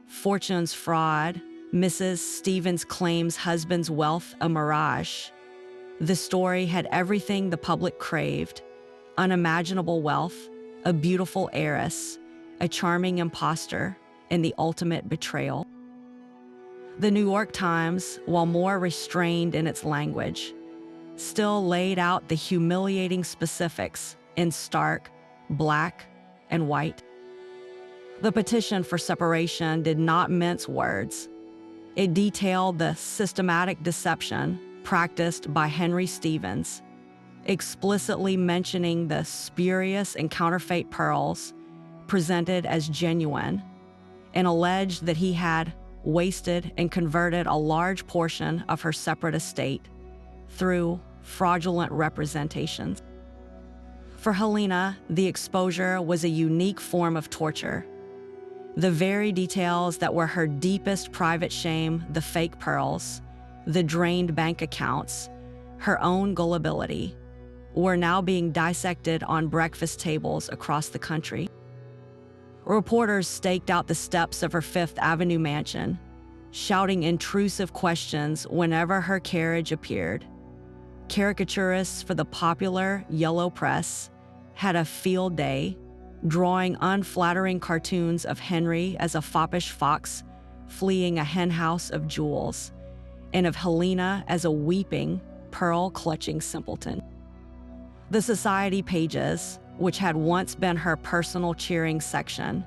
"Fortune's fraud, Mrs. Stevens claims husband's wealth a mirage." The story had everything the public craved: unimaginable wealth, a beautiful heiress, a charming imposter, and the ultimate betrayal. The New York Times, while more restrained in its language, still laid out the humiliating specifics in stark black and white. The petition for separation did not mince words. It detailed the systematic deception practiced by Henry Stevens, explicitly mentioning the spurious and counterfeit pearls presented as genuine, and alleged that he had wasted and converted a large portion of her separate estate through fraudulent representations. For Helena, the exposure was a unique form of torture. The very details that were her deepest private shame, the fake pearls, the drained bank accounts, her own gullibility, were now being dissected on breakfast tables across the country. Reporters staked out the steps of her Fifth Avenue mansion, shouting intrusive questions whenever her carriage appeared. Caricaturists for the popular yellow press had a field day, drawing unflattering cartoons of Henry as a foppish fox fleeing a henhouse of jewels, and of Helena as a weeping, pearl-clutching simpleton. The society pages, which had once been her personal cheering section,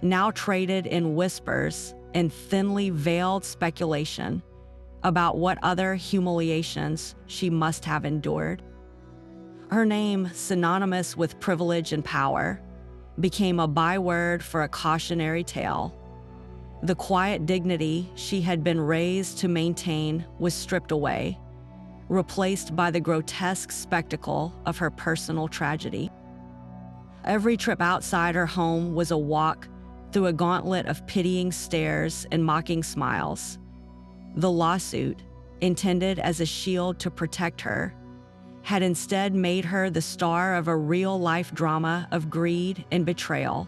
now traded in whispers and thinly veiled speculation about what other humiliations she must have endured. Her name, synonymous with privilege and power, became a byword for a cautionary tale. The quiet dignity she had been raised to maintain was stripped away, replaced by the grotesque spectacle of her personal tragedy. Every trip outside her home was a walk through a gauntlet of pitying stares and mocking smiles. The lawsuit, intended as a shield to protect her, had instead made her the star of a real-life drama of greed and betrayal,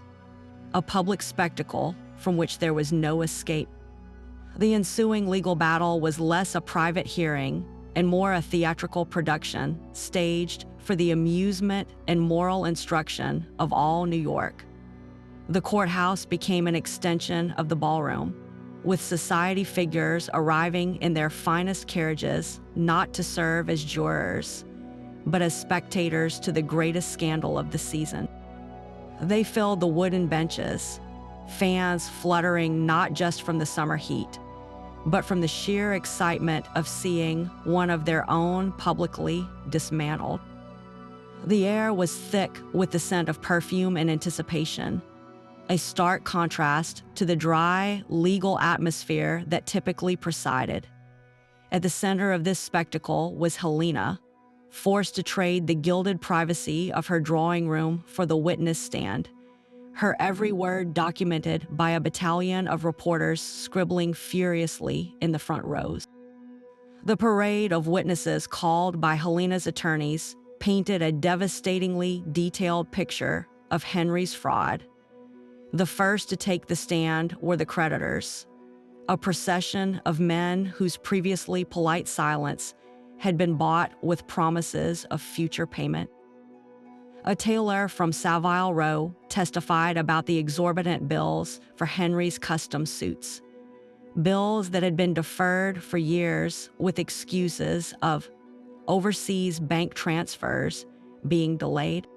a public spectacle from which there was no escape. The ensuing legal battle was less a private hearing and more a theatrical production staged for the amusement and moral instruction of all New York. The courthouse became an extension of the ballroom, with society figures arriving in their finest carriages not to serve as jurors, but as spectators to the greatest scandal of the season. They filled the wooden benches, fans fluttering not just from the summer heat, but from the sheer excitement of seeing one of their own publicly dismantled. The air was thick with the scent of perfume and anticipation, a stark contrast to the dry, legal atmosphere that typically presided. At the center of this spectacle was Helena, forced to trade the gilded privacy of her drawing room for the witness stand, her every word documented by a battalion of reporters scribbling furiously in the front rows. The parade of witnesses called by Helena's attorneys painted a devastatingly detailed picture of Henry's fraud. The first to take the stand were the creditors, a procession of men whose previously polite silence had been bought with promises of future payment. A tailor from Savile Row testified about the exorbitant bills for Henry's custom suits, bills that had been deferred for years with excuses of overseas bank transfers being delayed.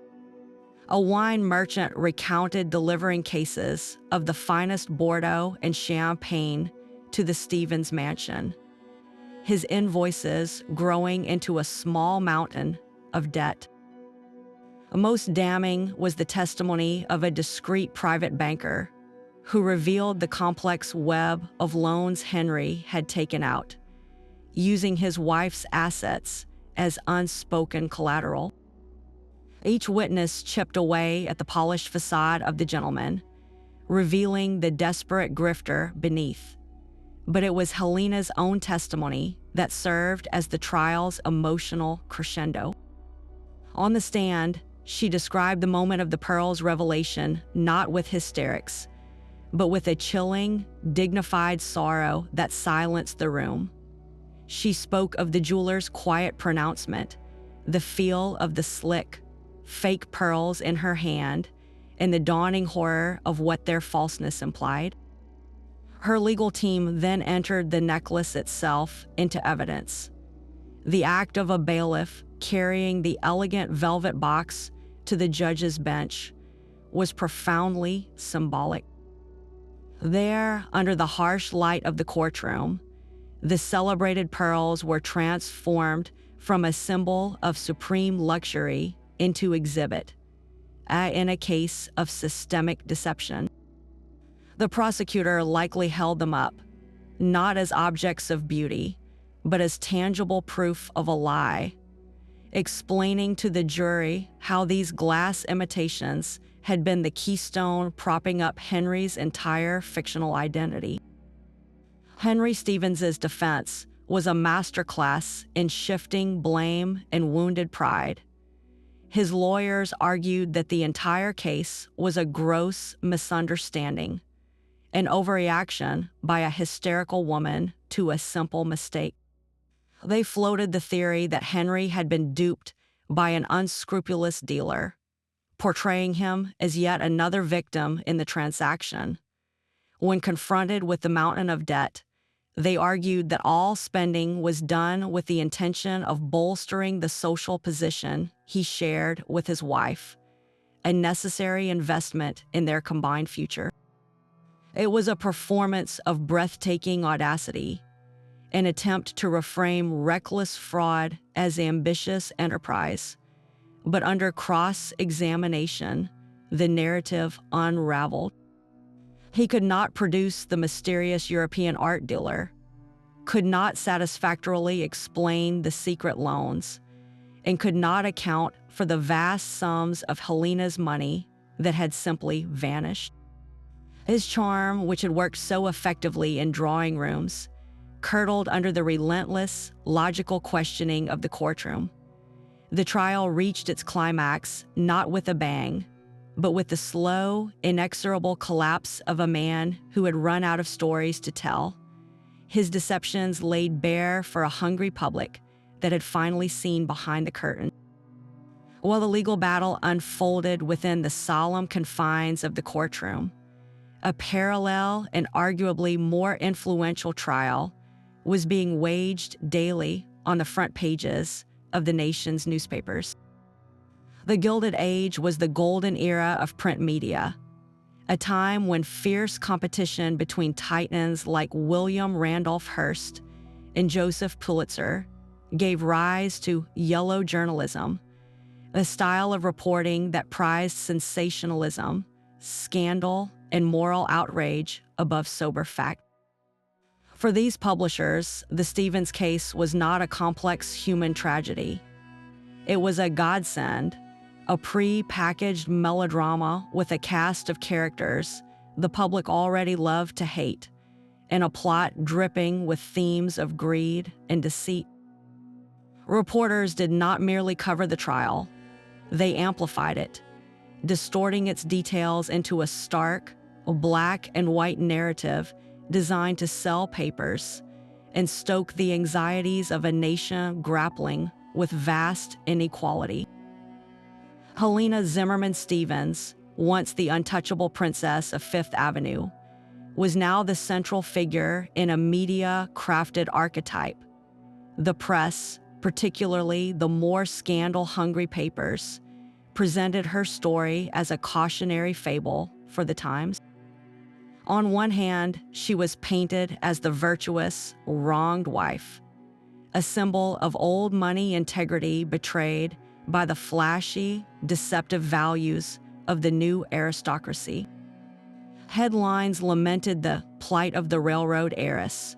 A wine merchant recounted delivering cases of the finest Bordeaux and Champagne to the Stevens mansion, his invoices growing into a small mountain of debt. Most damning was the testimony of a discreet private banker who revealed the complex web of loans Henry had taken out, using his wife's assets as unspoken collateral. Each witness chipped away at the polished facade of the gentleman, revealing the desperate grifter beneath. But it was Helena's own testimony that served as the trial's emotional crescendo. On the stand, she described the moment of the pearl's revelation not with hysterics, but with a chilling, dignified sorrow that silenced the room. She spoke of the jeweler's quiet pronouncement, the feel of the slick, fake pearls in her hand, and the dawning horror of what their falseness implied. Her legal team then entered the necklace itself into evidence. The act of a bailiff carrying the elegant velvet box to the judge's bench was profoundly symbolic. There, under the harsh light of the courtroom, the celebrated pearls were transformed from a symbol of supreme luxury into exhibit, in a case of systemic deception. The prosecutor likely held them up, not as objects of beauty, but as tangible proof of a lie, explaining to the jury how these glass imitations had been the keystone propping up Henry's entire fictional identity. Henry Stevens's defense was a masterclass in shifting blame and wounded pride. His lawyers argued that the entire case was a gross misunderstanding, an overreaction by a hysterical woman to a simple mistake. They floated the theory that Henry had been duped by an unscrupulous dealer, portraying him as yet another victim in the transaction. When confronted with the mountain of debt, they argued that all spending was done with the intention of bolstering the social position he shared with his wife, a necessary investment in their combined future. It was a performance of breathtaking audacity, an attempt to reframe reckless fraud as ambitious enterprise. But under cross-examination, the narrative unraveled. He could not produce the mysterious European art dealer, could not satisfactorily explain the secret loans, and could not account for the vast sums of Helena's money that had simply vanished. His charm, which had worked so effectively in drawing rooms, curdled under the relentless, logical questioning of the courtroom. The trial reached its climax not with a bang, but with the slow, inexorable collapse of a man who had run out of stories to tell, his deceptions laid bare for a hungry public that had finally seen behind the curtain. While the legal battle unfolded within the solemn confines of the courtroom, a parallel and arguably more influential trial was being waged daily on the front pages of the nation's newspapers. The Gilded Age was the golden era of print media, a time when fierce competition between titans like William Randolph Hearst and Joseph Pulitzer gave rise to yellow journalism, a style of reporting that prized sensationalism, scandal, and moral outrage above sober fact. For these publishers, the Stevens case was not a complex human tragedy. It was a godsend, a pre-packaged melodrama with a cast of characters the public already loved to hate, and a plot dripping with themes of greed and deceit. Reporters did not merely cover the trial, they amplified it, distorting its details into a stark, black and white narrative designed to sell papers and stoke the anxieties of a nation grappling with vast inequality. Helena Zimmerman Stevens, once the untouchable princess of Fifth Avenue, was now the central figure in a media-crafted archetype. The press, particularly the more scandal-hungry papers, presented her story as a cautionary fable for the times. On one hand, she was painted as the virtuous, wronged wife, a symbol of old money integrity betrayed by the flashy, deceptive values of the new aristocracy. Headlines lamented the plight of the railroad heiress,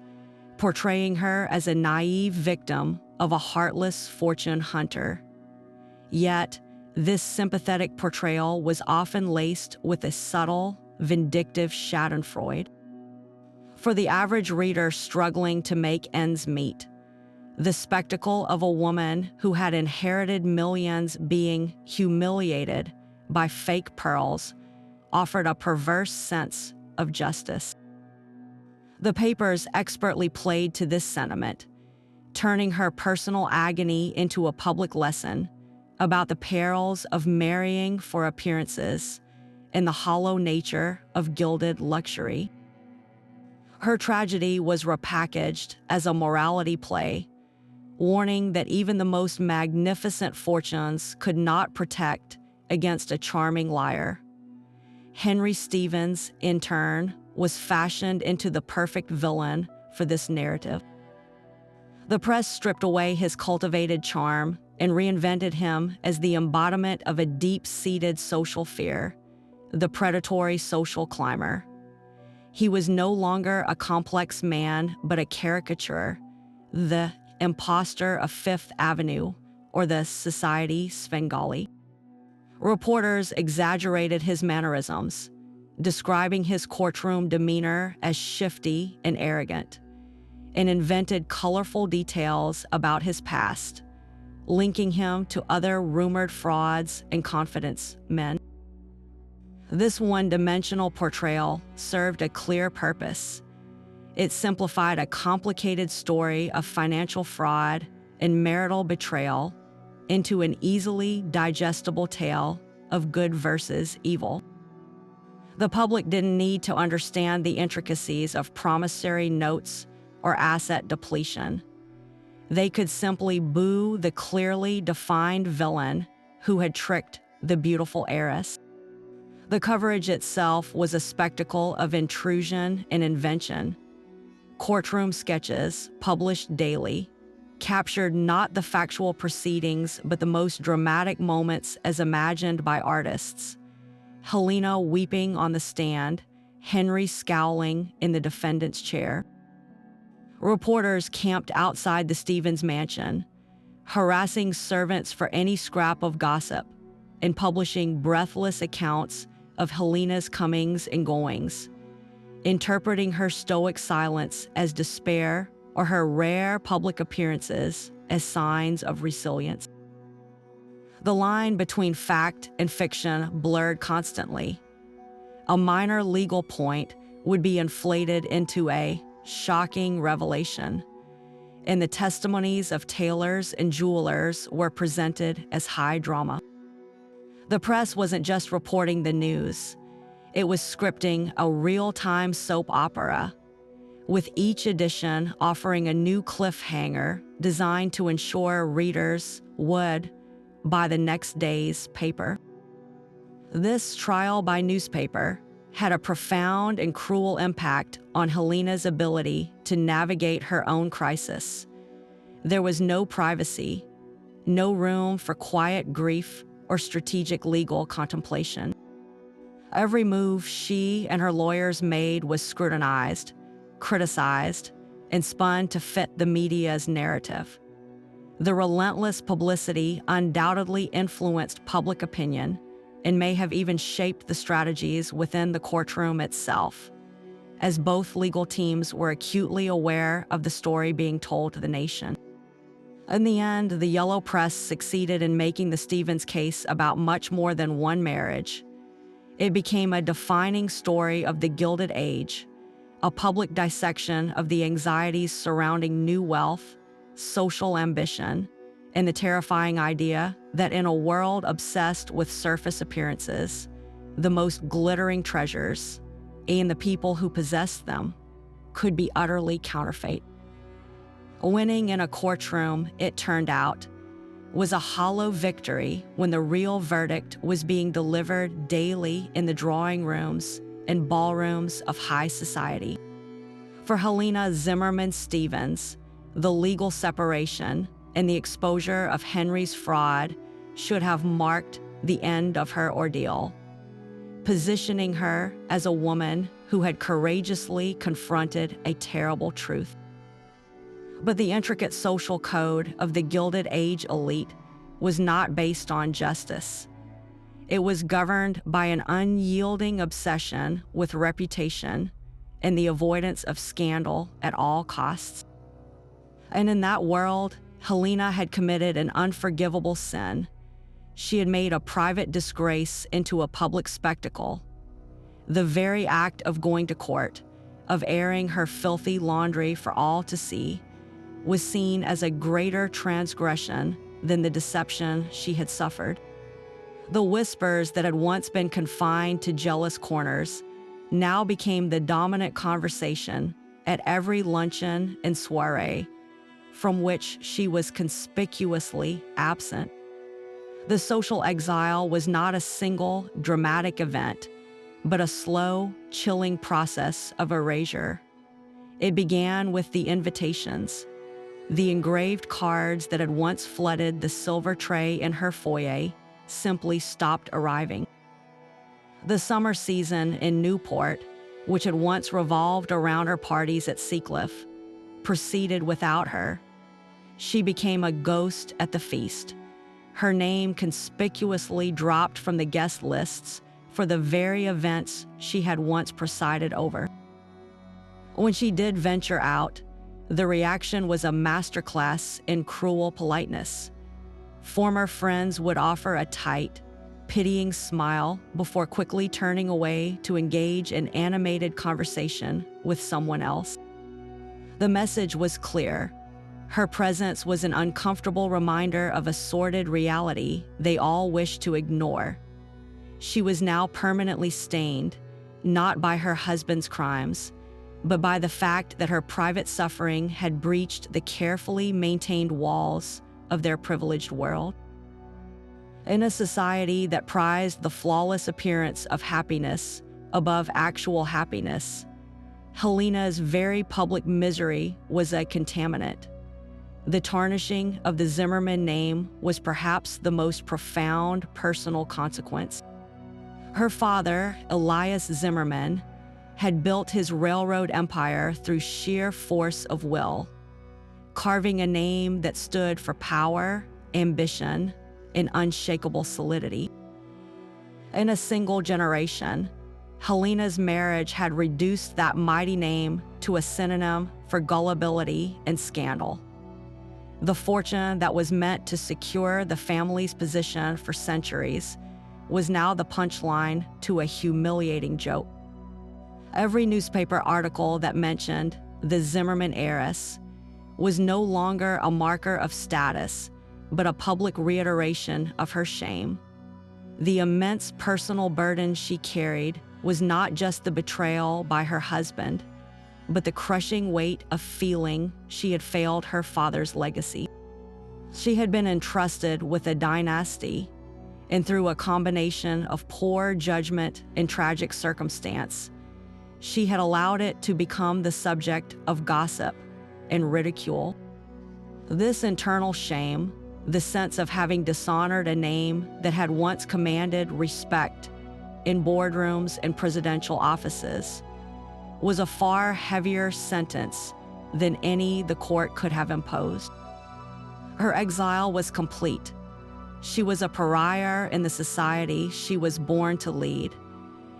portraying her as a naive victim of a heartless fortune hunter. Yet, this sympathetic portrayal was often laced with a subtle, vindictive schadenfreude. For the average reader struggling to make ends meet, the spectacle of a woman who had inherited millions being humiliated by fake pearls offered a perverse sense of justice. The papers expertly played to this sentiment, turning her personal agony into a public lesson about the perils of marrying for appearances in the hollow nature of gilded luxury. Her tragedy was repackaged as a morality play, warning that even the most magnificent fortunes could not protect against a charming liar. Henry Stevens, in turn, was fashioned into the perfect villain for this narrative. The press stripped away his cultivated charm and reinvented him as the embodiment of a deep-seated social fear, the predatory social climber. He was no longer a complex man, but a caricature, the imposter of Fifth Avenue, or the society Svengali. Reporters exaggerated his mannerisms, describing his courtroom demeanor as shifty and arrogant, and invented colorful details about his past, linking him to other rumored frauds and confidence men. This one-dimensional portrayal served a clear purpose. It simplified a complicated story of financial fraud and marital betrayal into an easily digestible tale of good versus evil. The public didn't need to understand the intricacies of promissory notes or asset depletion. They could simply boo the clearly defined villain who had tricked the beautiful heiress. The coverage itself was a spectacle of intrusion and invention. Courtroom sketches, published daily, captured not the factual proceedings but the most dramatic moments as imagined by artists. Helena weeping on the stand, Henry scowling in the defendant's chair. Reporters camped outside the Stevens mansion, harassing servants for any scrap of gossip and publishing breathless accounts of Helena's comings and goings, interpreting her stoic silence as despair or her rare public appearances as signs of resilience. The line between fact and fiction blurred constantly. A minor legal point would be inflated into a shocking revelation, and the testimonies of tailors and jewelers were presented as high drama. The press wasn't just reporting the news, it was scripting a real-time soap opera, with each edition offering a new cliffhanger designed to ensure readers would buy the next day's paper. This trial by newspaper had a profound and cruel impact on Helena's ability to navigate her own crisis. There was no privacy, no room for quiet grief or strategic legal contemplation. Every move she and her lawyers made was scrutinized, criticized, and spun to fit the media's narrative. The relentless publicity undoubtedly influenced public opinion and may have even shaped the strategies within the courtroom itself, as both legal teams were acutely aware of the story being told to the nation. In the end, the yellow press succeeded in making the Stevens case about much more than one marriage. It became a defining story of the Gilded Age, a public dissection of the anxieties surrounding new wealth, social ambition, and the terrifying idea that in a world obsessed with surface appearances, the most glittering treasures, and the people who possessed them, could be utterly counterfeit. Winning in a courtroom, it turned out, was a hollow victory when the real verdict was being delivered daily in the drawing rooms and ballrooms of high society. For Helena Zimmerman Stevens, the legal separation and the exposure of Henry's fraud should have marked the end of her ordeal, positioning her as a woman who had courageously confronted a terrible truth. But the intricate social code of the Gilded Age elite was not based on justice. It was governed by an unyielding obsession with reputation and the avoidance of scandal at all costs. And in that world, Helena had committed an unforgivable sin. She had made a private disgrace into a public spectacle. The very act of going to court, of airing her filthy laundry for all to see, was seen as a greater transgression than the deception she had suffered. The whispers that had once been confined to jealous corners now became the dominant conversation at every luncheon and soiree, from which she was conspicuously absent. The social exile was not a single dramatic event, but a slow, chilling process of erasure. It began with the invitations. The engraved cards that had once flooded the silver tray in her foyer simply stopped arriving. The summer season in Newport, which had once revolved around her parties at Seacliff, proceeded without her. She became a ghost at the feast. Her name conspicuously dropped from the guest lists for the very events she had once presided over. When she did venture out, the reaction was a masterclass in cruel politeness. Former friends would offer a tight, pitying smile before quickly turning away to engage in animated conversation with someone else. The message was clear. Her presence was an uncomfortable reminder of a sordid reality they all wished to ignore. She was now permanently stained, not by her husband's crimes, but by the fact that her private suffering had breached the carefully maintained walls of their privileged world. In a society that prized the flawless appearance of happiness above actual happiness, Helena's very public misery was a contaminant. The tarnishing of the Zimmerman name was perhaps the most profound personal consequence. Her father, Elias Zimmerman, had built his railroad empire through sheer force of will, carving a name that stood for power, ambition, and unshakable solidity. In a single generation, Helena's marriage had reduced that mighty name to a synonym for gullibility and scandal. The fortune that was meant to secure the family's position for centuries was now the punchline to a humiliating joke. Every newspaper article that mentioned the Zimmerman heiress was no longer a marker of status, but a public reiteration of her shame. The immense personal burden she carried was not just the betrayal by her husband, but the crushing weight of feeling she had failed her father's legacy. She had been entrusted with a dynasty, and through a combination of poor judgment and tragic circumstance, she had allowed it to become the subject of gossip and ridicule. This internal shame, the sense of having dishonored a name that had once commanded respect in boardrooms and presidential offices, was a far heavier sentence than any the court could have imposed. Her exile was complete. She was a pariah in the society she was born to lead,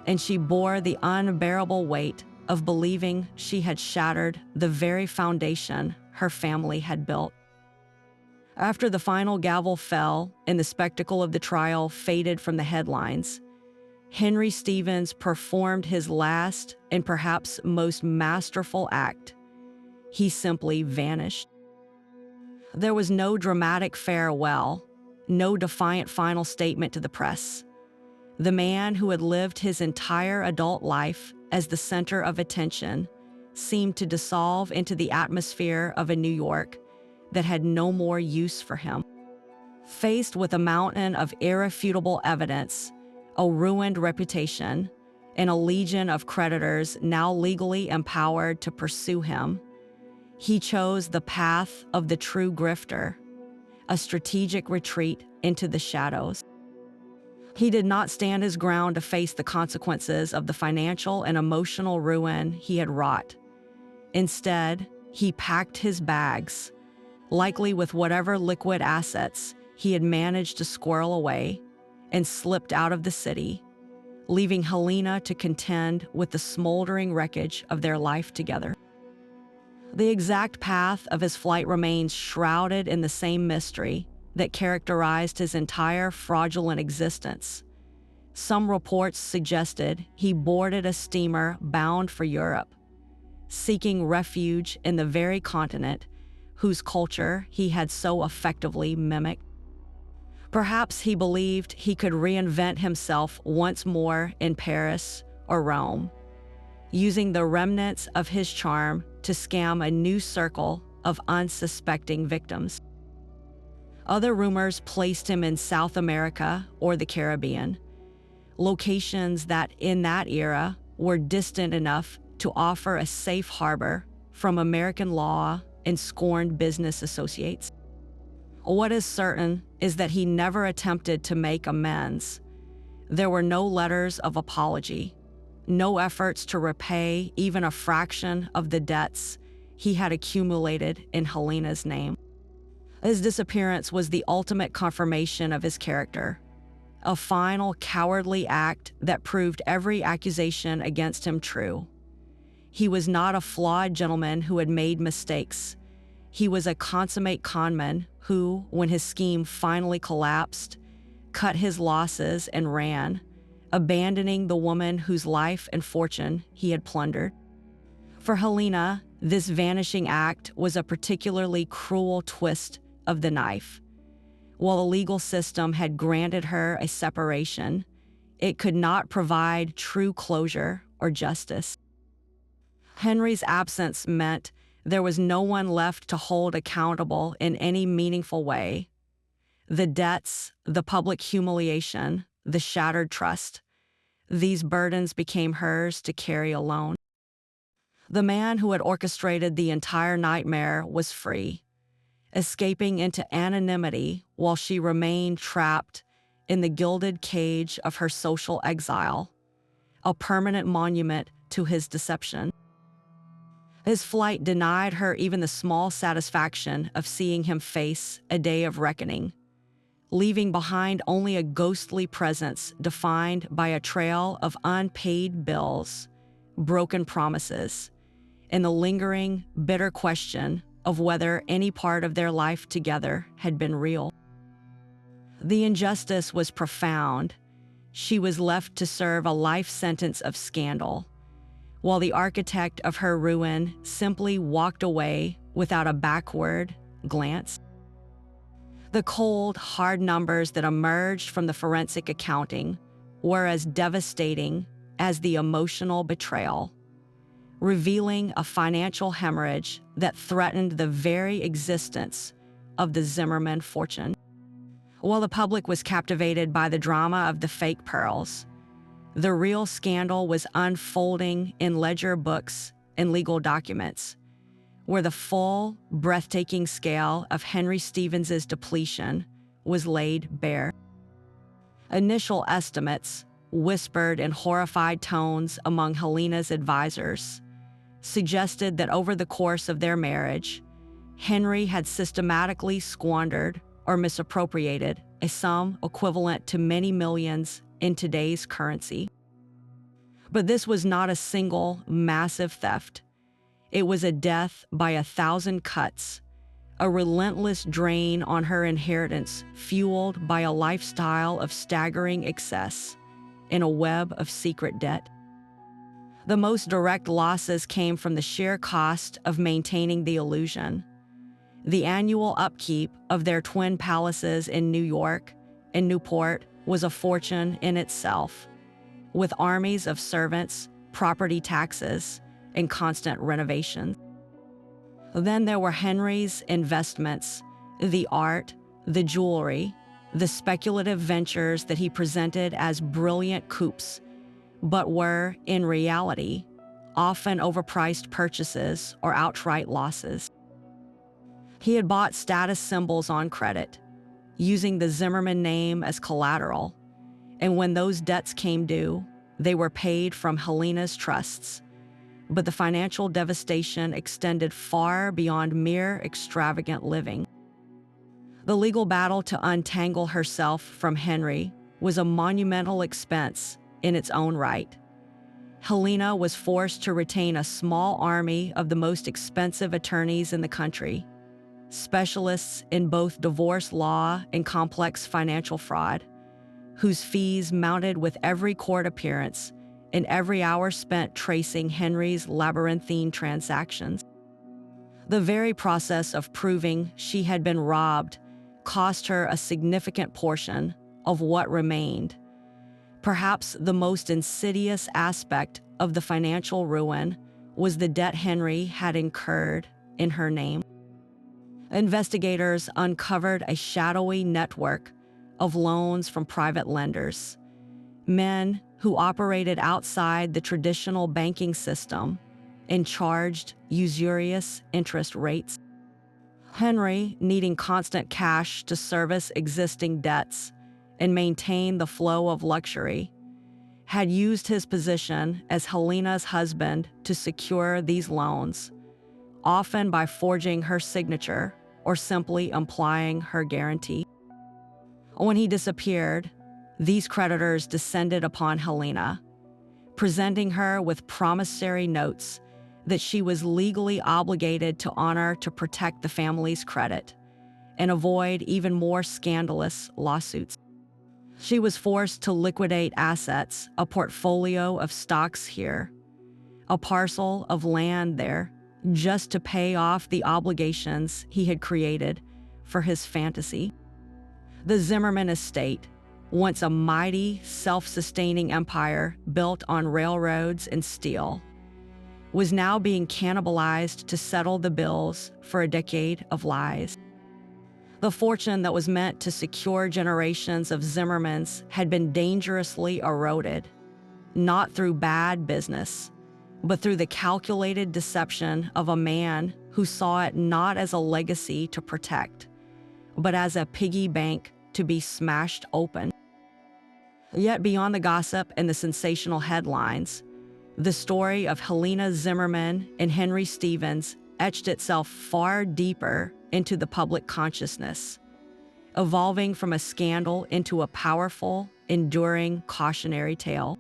and she bore the unbearable weight of believing she had shattered the very foundation her family had built. After the final gavel fell and the spectacle of the trial faded from the headlines, Henry Stevens performed his last and perhaps most masterful act. He simply vanished. There was no dramatic farewell, no defiant final statement to the press. The man who had lived his entire adult life as the center of attention seemed to dissolve into the atmosphere of a New York that had no more use for him. Faced with a mountain of irrefutable evidence, a ruined reputation, and a legion of creditors now legally empowered to pursue him, he chose the path of the true grifter, a strategic retreat into the shadows. He did not stand his ground to face the consequences of the financial and emotional ruin he had wrought. Instead, he packed his bags, likely with whatever liquid assets he had managed to squirrel away, and slipped out of the city, leaving Helena to contend with the smoldering wreckage of their life together. The exact path of his flight remains shrouded in the same mystery that characterized his entire fraudulent existence. Some reports suggested he boarded a steamer bound for Europe, seeking refuge in the very continent whose culture he had so effectively mimicked. Perhaps he believed he could reinvent himself once more in Paris or Rome, using the remnants of his charm to scam a new circle of unsuspecting victims. Other rumors placed him in South America or the Caribbean, locations that in that era were distant enough to offer a safe harbor from American law and scorned business associates. What is certain is that he never attempted to make amends. There were no letters of apology, no efforts to repay even a fraction of the debts he had accumulated in Helena's name. His disappearance was the ultimate confirmation of his character, a final cowardly act that proved every accusation against him true. He was not a flawed gentleman who had made mistakes. He was a consummate conman who, when his scheme finally collapsed, cut his losses and ran, abandoning the woman whose life and fortune he had plundered. For Helena, this vanishing act was a particularly cruel twist of the knife. While the legal system had granted her a separation, it could not provide true closure or justice. Henry's absence meant there was no one left to hold accountable in any meaningful way. The debts, the public humiliation, the shattered trust, these burdens became hers to carry alone. The man who had orchestrated the entire nightmare was free, escaping into anonymity while she remained trapped in the gilded cage of her social exile, a permanent monument to his deception. His flight denied her even the small satisfaction of seeing him face a day of reckoning, leaving behind only a ghostly presence defined by a trail of unpaid bills, broken promises, and the lingering, bitter question of whether any part of their life together had been real. The injustice was profound. She was left to serve a life sentence of scandal, while the architect of her ruin simply walked away without a backward glance. The cold, hard numbers that emerged from the forensic accounting were as devastating as the emotional betrayal, revealing a financial hemorrhage that threatened the very existence of the Zimmerman fortune. While the public was captivated by the drama of the fake pearls, the real scandal was unfolding in ledger books and legal documents, where the full, breathtaking scale of Henry Stevens's depletion was laid bare. Initial estimates, whispered in horrified tones among Helena's advisors, suggested that over the course of their marriage, Henry had systematically squandered or misappropriated a sum equivalent to many millions in today's currency. But this was not a single, massive theft. It was a death by 1,000 cuts, a relentless drain on her inheritance fueled by a lifestyle of staggering excess in a web of secret debt. The most direct losses came from the sheer cost of maintaining the illusion. The annual upkeep of their twin palaces in New York and Newport was a fortune in itself, with armies of servants, property taxes, and constant renovations. Then there were Henry's investments, the art, the jewelry, the speculative ventures that he presented as brilliant coups, but were, in reality, often overpriced purchases or outright losses. He had bought status symbols on credit, using the Zimmerman name as collateral, and when those debts came due, they were paid from Helena's trusts. But the financial devastation extended far beyond mere extravagant living. The legal battle to untangle herself from Henry was a monumental expense in its own right. Helena was forced to retain a small army of the most expensive attorneys in the country, specialists in both divorce law and complex financial fraud, whose fees mounted with every court appearance and every hour spent tracing Henry's labyrinthine transactions. The very process of proving she had been robbed cost her a significant portion of what remained. Perhaps the most insidious aspect of the financial ruin was the debt Henry had incurred in her name. Investigators uncovered a shadowy network of loans from private lenders, men who operated outside the traditional banking system and charged usurious interest rates. Henry, needing constant cash to service existing debts and maintain the flow of luxury, had used his position as Helena's husband to secure these loans, often by forging her signature or simply implying her guarantee. When he disappeared, these creditors descended upon Helena, presenting her with promissory notes that she was legally obligated to honor to protect the family's credit and avoid even more scandalous lawsuits. She was forced to liquidate assets, a portfolio of stocks here, a parcel of land there, just to pay off the obligations he had created for his fantasy. The Zimmerman estate, once a mighty, self-sustaining empire built on railroads and steel, was now being cannibalized to settle the bills for a decade of lies. The fortune that was meant to secure generations of Zimmermans had been dangerously eroded, not through bad business, but through the calculated deception of a man who saw it not as a legacy to protect, but as a piggy bank to be smashed open. Yet beyond the gossip and the sensational headlines, the story of Helena Zimmerman and Henry Stevens etched itself far deeper into the public consciousness, evolving from a scandal into a powerful, enduring cautionary tale.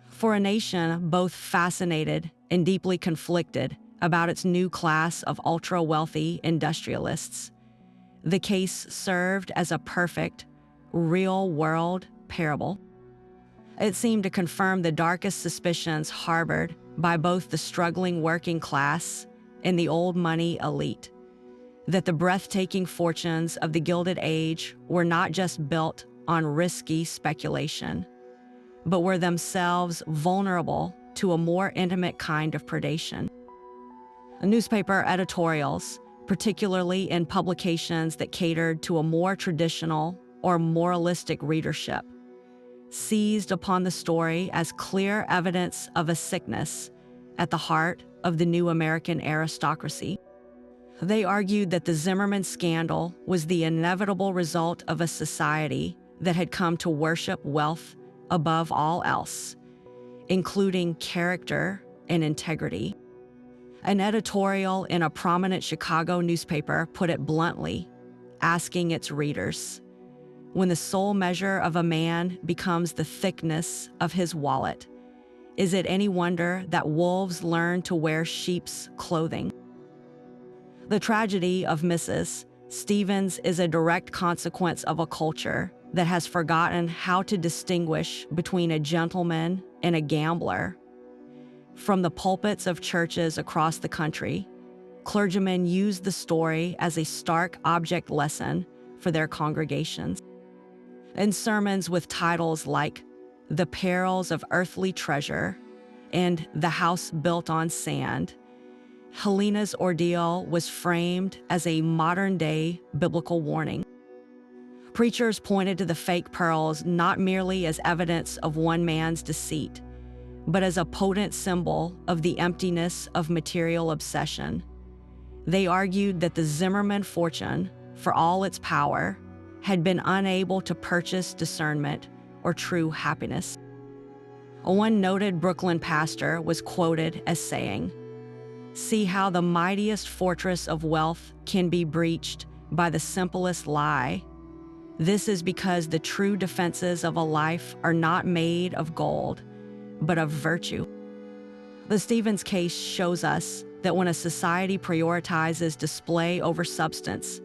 For a nation both fascinated and deeply conflicted about its new class of ultra-wealthy industrialists, the case served as a perfect, real-world parable. It seemed to confirm the darkest suspicions harbored by both the struggling working class and the old money elite, that the breathtaking fortunes of the Gilded Age were not just built on risky speculation, but were themselves vulnerable to a more intimate kind of predation. Newspaper editorials, particularly in publications that catered to a more traditional or moralistic readership, seized upon the story as clear evidence of a sickness at the heart of the new American aristocracy. They argued that the Zimmerman scandal was the inevitable result of a society that had come to worship wealth above all else, including character and integrity. An editorial in a prominent Chicago newspaper put it bluntly, asking its readers, when the sole measure of a man becomes the thickness of his wallet, is it any wonder that wolves learn to wear sheep's clothing? The tragedy of Mrs. Stevens is a direct consequence of a culture that has forgotten how to distinguish between a gentleman and a gambler. From the pulpits of churches across the country, clergymen use the story as a stark object lesson for their congregations. In sermons with titles like The Perils of Earthly Treasure and The House Built on Sand, Helena's ordeal was framed as a modern-day biblical warning. Preachers pointed to the fake pearls not merely as evidence of one man's deceit, but as a potent symbol of the emptiness of material obsession. They argued that the Zimmerman fortune, for all its power, had been unable to purchase discernment or true happiness. One noted Brooklyn pastor was quoted as saying, "See how the mightiest fortress of wealth can be breached by the simplest lie. This is because the true defenses of a life are not made of gold, but of virtue." The Stevens case shows us that when a society prioritizes display over substance,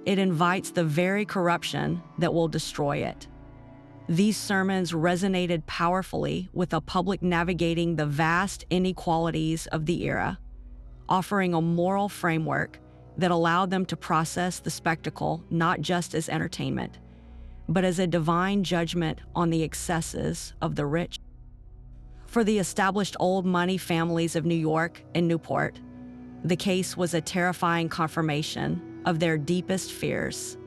it invites the very corruption that will destroy it. These sermons resonated powerfully with a public navigating the vast inequalities of the era, offering a moral framework that allowed them to process the spectacle not just as entertainment, but as a divine judgment on the excesses of the rich. For the established old money families of New York and Newport, the case was a terrifying confirmation of their deepest fears.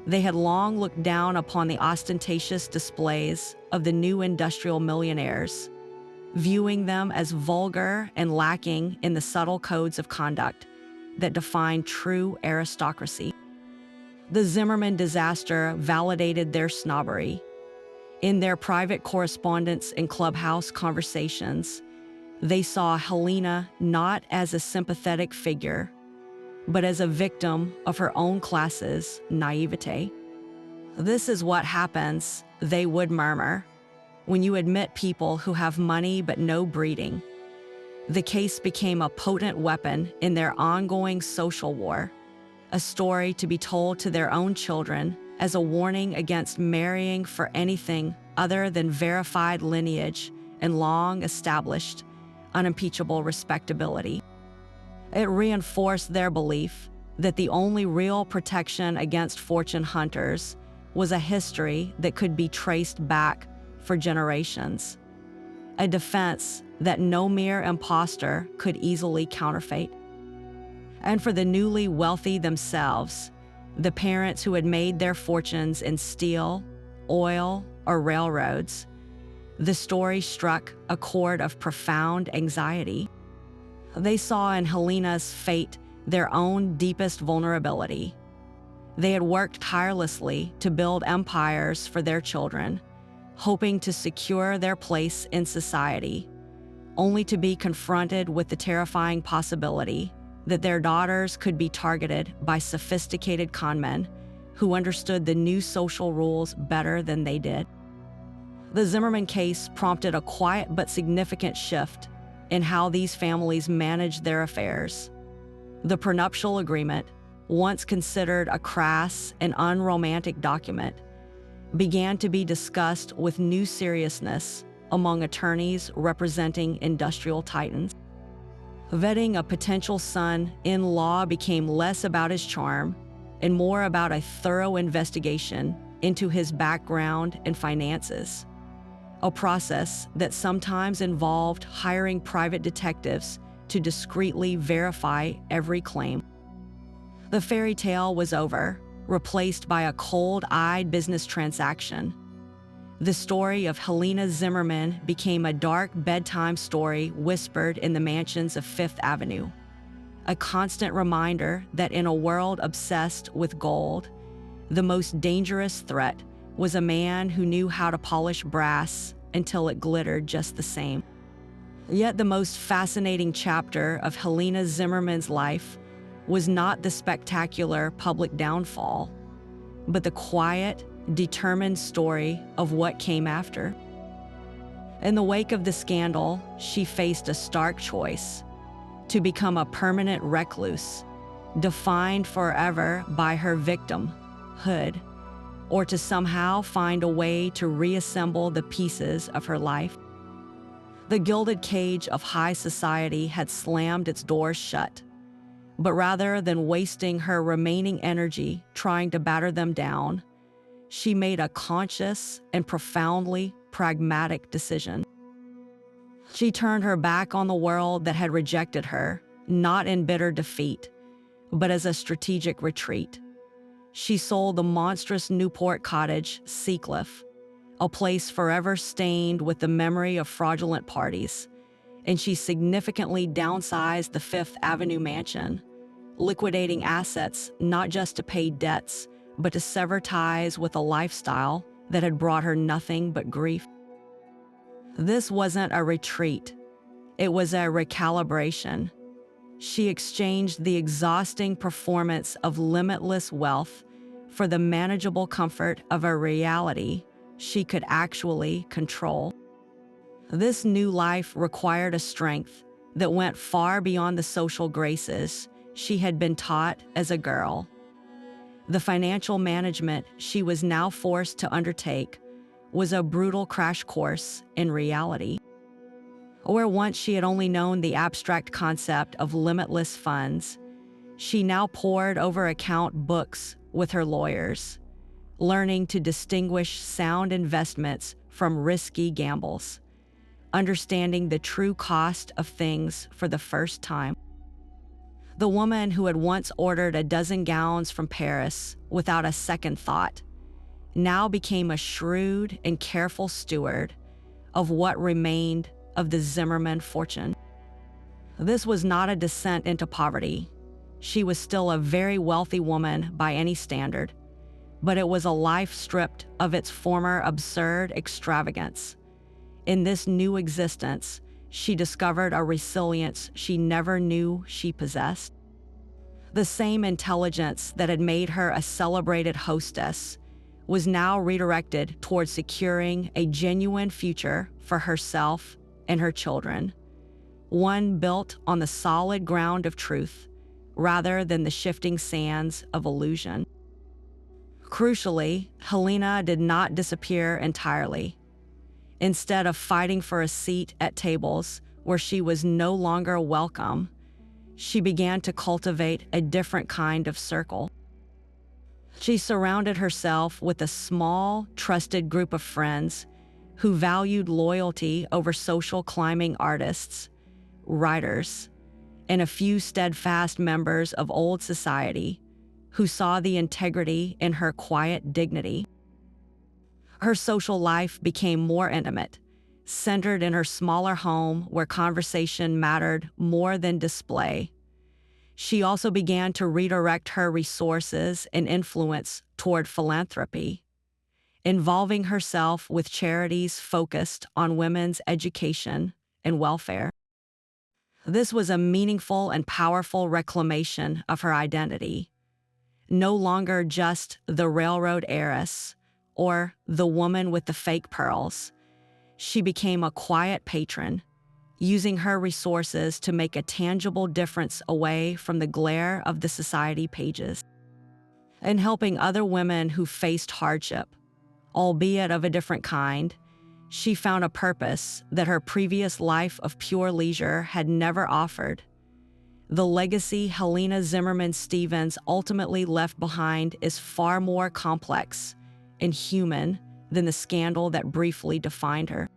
They had long looked down upon the ostentatious displays of the new industrial millionaires, viewing them as vulgar and lacking in the subtle codes of conduct that define true aristocracy. The Zimmerman disaster validated their snobbery. In their private correspondence and clubhouse conversations, they saw Helena not as a sympathetic figure, but as a victim of her own class's naivete. "This is what happens," they would murmur, "when you admit people who have money but no breeding." The case became a potent weapon in their ongoing social war, a story to be told to their own children as a warning against marrying for anything other than verified lineage and long-established, unimpeachable respectability. It reinforced their belief that the only real protection against fortune hunters was a history that could be traced back for generations, a defense that no mere imposter could easily counterfeit. And for the newly wealthy themselves, the parents who had made their fortunes in steel, oil, or railroads, the story struck a chord of profound anxiety. They saw in Helena's fate their own deepest vulnerability. They had worked tirelessly to build empires for their children, hoping to secure their place in society, only to be confronted with the terrifying possibility that their daughters could be targeted by sophisticated conmen who understood the new social rules better than they did. The Zimmerman case prompted a quiet but significant shift in how these families managed their affairs. The prenuptial agreement, once considered a crass and unromantic document, began to be discussed with new seriousness among attorneys representing industrial titans. Vetting a potential son-in-law became less about his charm and more about a thorough investigation into his background and finances, a process that sometimes involved hiring private detectives to discreetly verify every claim. The fairy tale was over, replaced by a cold-eyed business transaction. The story of Helena Zimmerman became a dark bedtime story whispered in the mansions of Fifth Avenue, a constant reminder that in a world obsessed with gold, the most dangerous threat was a man who knew how to polish brass until it glittered just the same. Yet the most fascinating chapter of Helena Zimmerman's life was not the spectacular public downfall, but the quiet, determined story of what came after. In the wake of the scandal, she faced a stark choice: to become a permanent recluse, defined forever by her victimhood, or to somehow find a way to reassemble the pieces of her life. The gilded cage of high society had slammed its doors shut, but rather than wasting her remaining energy trying to batter them down, she made a conscious and profoundly pragmatic decision. She turned her back on the world that had rejected her, not in bitter defeat, but as a strategic retreat. She sold the monstrous Newport cottage, Seacliff, a place forever stained with the memory of fraudulent parties, and she significantly downsized the Fifth Avenue mansion, liquidating assets not just to pay debts, but to sever ties with a lifestyle that had brought her nothing but grief. This wasn't a retreat, it was a recalibration. She exchanged the exhausting performance of limitless wealth for the manageable comfort of a reality she could actually control. This new life required a strength that went far beyond the social graces she had been taught as a girl. The financial management she was now forced to undertake was a brutal crash course in reality. Where once she had only known the abstract concept of limitless funds, She now pored over account books with her lawyers, learning to distinguish sound investments from risky gambles, understanding the true cost of things for the first time. The woman who had once ordered a dozen gowns from Paris without a second thought now became a shrewd and careful steward of what remained of the Zimmerman fortune. This was not a descent into poverty. She was still a very wealthy woman by any standard, but it was a life stripped of its former absurd extravagance. In this new existence, she discovered a resilience she never knew she possessed. The same intelligence that had made her a celebrated hostess was now redirected toward securing a genuine future for herself and her children, one built on the solid ground of truth rather than the shifting sands of illusion. Crucially, Helena did not disappear entirely. Instead of fighting for a seat at tables where she was no longer welcome, she began to cultivate a different kind of circle. She surrounded herself with a small, trusted group of friends who valued loyalty over social climbing artists, writers, and a few steadfast members of old society who saw the integrity in her quiet dignity. Her social life became more intimate, centered in her smaller home where conversation mattered more than display. She also began to redirect her resources and influence toward philanthropy, involving herself with charities focused on women's education and welfare. This was a meaningful and powerful reclamation of her identity, no longer just the railroad heiress or the woman with the fake pearls. She became a quiet patron, using her resources to make a tangible difference away from the glare of the society pages, and helping other women who faced hardship, albeit of a different kind. She found a purpose that her previous life of pure leisure had never offered. The legacy Helena Zimmerman Stevens ultimately left behind is far more complex and human than the scandal that briefly defined her.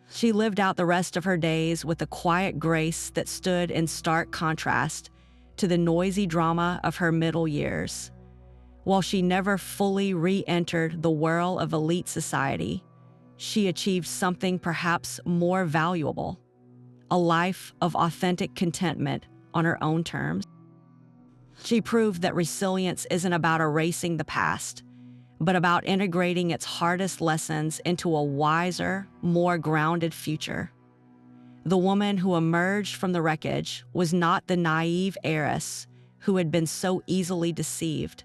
She lived out the rest of her days with a quiet grace that stood in stark contrast to the noisy drama of her middle years. While she never fully re-entered the whirl of elite society, she achieved something perhaps more valuable: a life of authentic contentment on her own terms. She proved that resilience isn't about erasing the past, but about integrating its hardest lessons into a wiser, more grounded future. The woman who emerged from the wreckage was not the naive heiress who had been so easily deceived,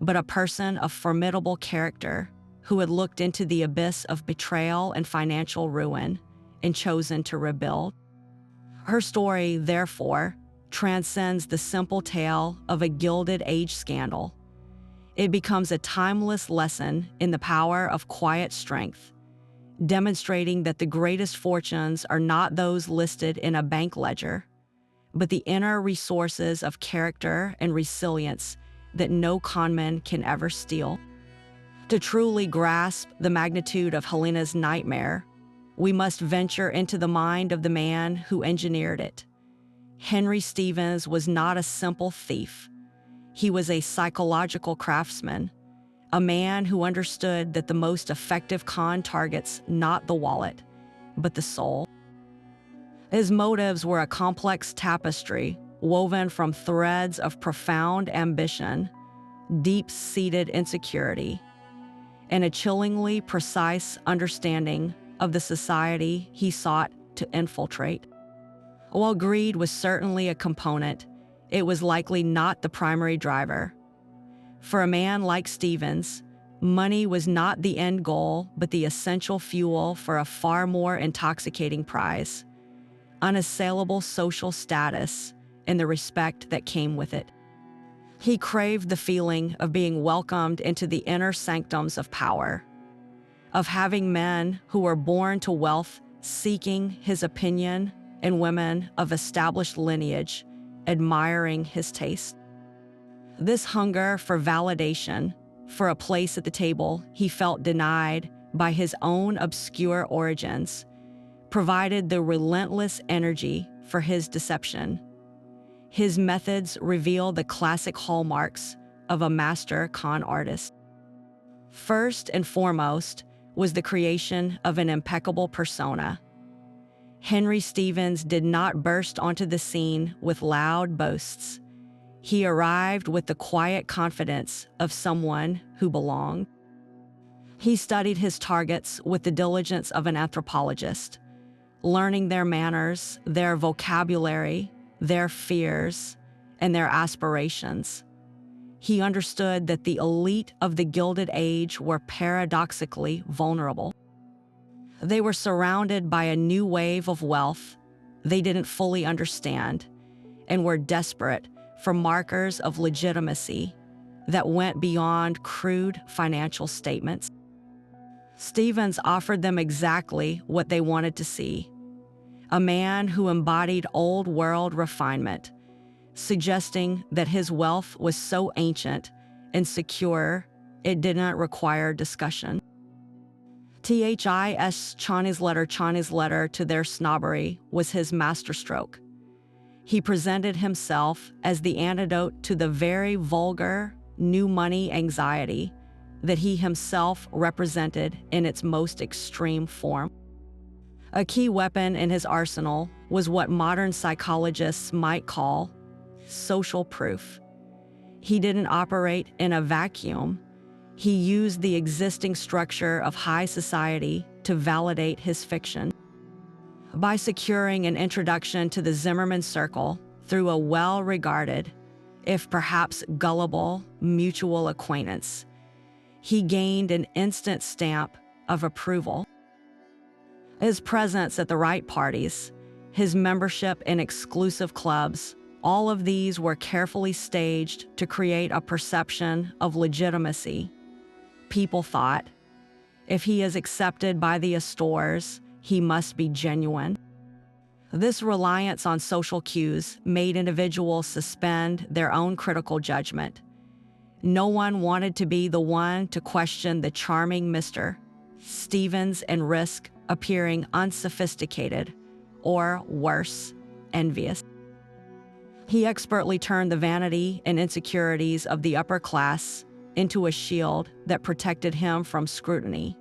but a person of formidable character who had looked into the abyss of betrayal and financial ruin and chosen to rebuild. Her story, therefore, transcends the simple tale of a Gilded Age scandal. It becomes a timeless lesson in the power of quiet strength, demonstrating that the greatest fortunes are not those listed in a bank ledger, but the inner resources of character and resilience that no conman can ever steal. To truly grasp the magnitude of Helena's nightmare, we must venture into the mind of the man who engineered it. Henry Stevens was not a simple thief. He was a psychological craftsman, a man who understood that the most effective con targets not the wallet, but the soul. His motives were a complex tapestry woven from threads of profound ambition, deep-seated insecurity, and a chillingly precise understanding of the society he sought to infiltrate. While greed was certainly a component, it was likely not the primary driver. For a man like Stevens, money was not the end goal, but the essential fuel for a far more intoxicating prize: unassailable social status and the respect that came with it. He craved the feeling of being welcomed into the inner sanctums of power, of having men who were born to wealth seeking his opinion and women of established lineage admiring his taste. This hunger for validation, for a place at the table he felt denied by his own obscure origins, provided the relentless energy for his deception. His methods reveal the classic hallmarks of a master con artist. First and foremost was the creation of an impeccable persona. Henry Stevens did not burst onto the scene with loud boasts. He arrived with the quiet confidence of someone who belonged. He studied his targets with the diligence of an anthropologist, learning their manners, their vocabulary, their fears, and their aspirations. He understood that the elite of the Gilded Age were paradoxically vulnerable. They were surrounded by a new wave of wealth they didn't fully understand, and were desperate for markers of legitimacy that went beyond crude financial statements. Stevens offered them exactly what they wanted to see: a man who embodied old-world refinement, suggesting that his wealth was so ancient and secure it did not require discussion. Chani's letter to their snobbery was his masterstroke. He presented himself as the antidote to the very vulgar, new money anxiety that he himself represented in its most extreme form. A key weapon in his arsenal was what modern psychologists might call social proof. He didn't operate in a vacuum. He used the existing structure of high society to validate his fiction. By securing an introduction to the Zimmerman circle through a well-regarded, if perhaps gullible, mutual acquaintance, he gained an instant stamp of approval. His presence at the right parties, his membership in exclusive clubs, all of these were carefully staged to create a perception of legitimacy. People thought, if he is accepted by the Astors, he must be genuine. This reliance on social cues made individuals suspend their own critical judgment. No one wanted to be the one to question the charming Mr. Stevens and risk appearing unsophisticated, or worse, envious. He expertly turned the vanity and insecurities of the upper class into a shield that protected him from scrutiny.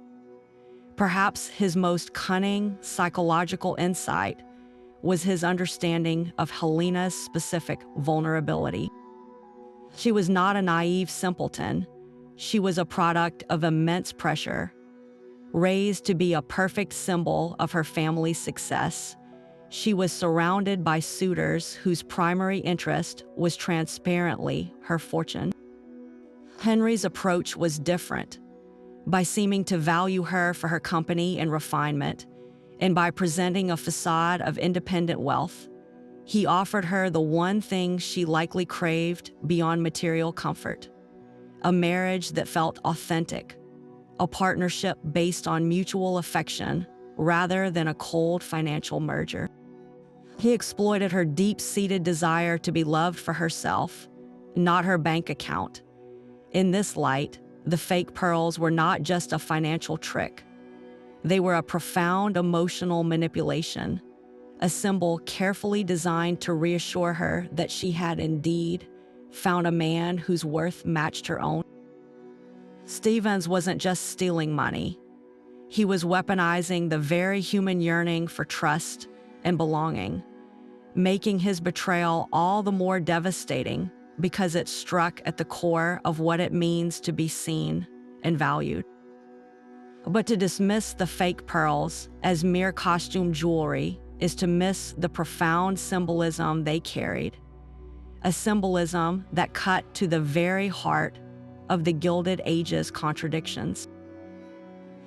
Perhaps his most cunning psychological insight was his understanding of Helena's specific vulnerability. She was not a naive simpleton. She was a product of immense pressure. Raised to be a perfect symbol of her family's success, she was surrounded by suitors whose primary interest was transparently her fortune. Henry's approach was different. By seeming to value her for her company and refinement, and by presenting a facade of independent wealth, he offered her the one thing she likely craved beyond material comfort: a marriage that felt authentic, a partnership based on mutual affection rather than a cold financial merger. He exploited her deep-seated desire to be loved for herself, not her bank account. In this light, the fake pearls were not just a financial trick. They were a profound emotional manipulation, a symbol carefully designed to reassure her that she had indeed found a man whose worth matched her own. Stevens wasn't just stealing money. He was weaponizing the very human yearning for trust and belonging, making his betrayal all the more devastating because it struck at the core of what it means to be seen and valued. But to dismiss the fake pearls as mere costume jewelry is to miss the profound symbolism they carried, a symbolism that cut to the very heart of the Gilded Age's contradictions.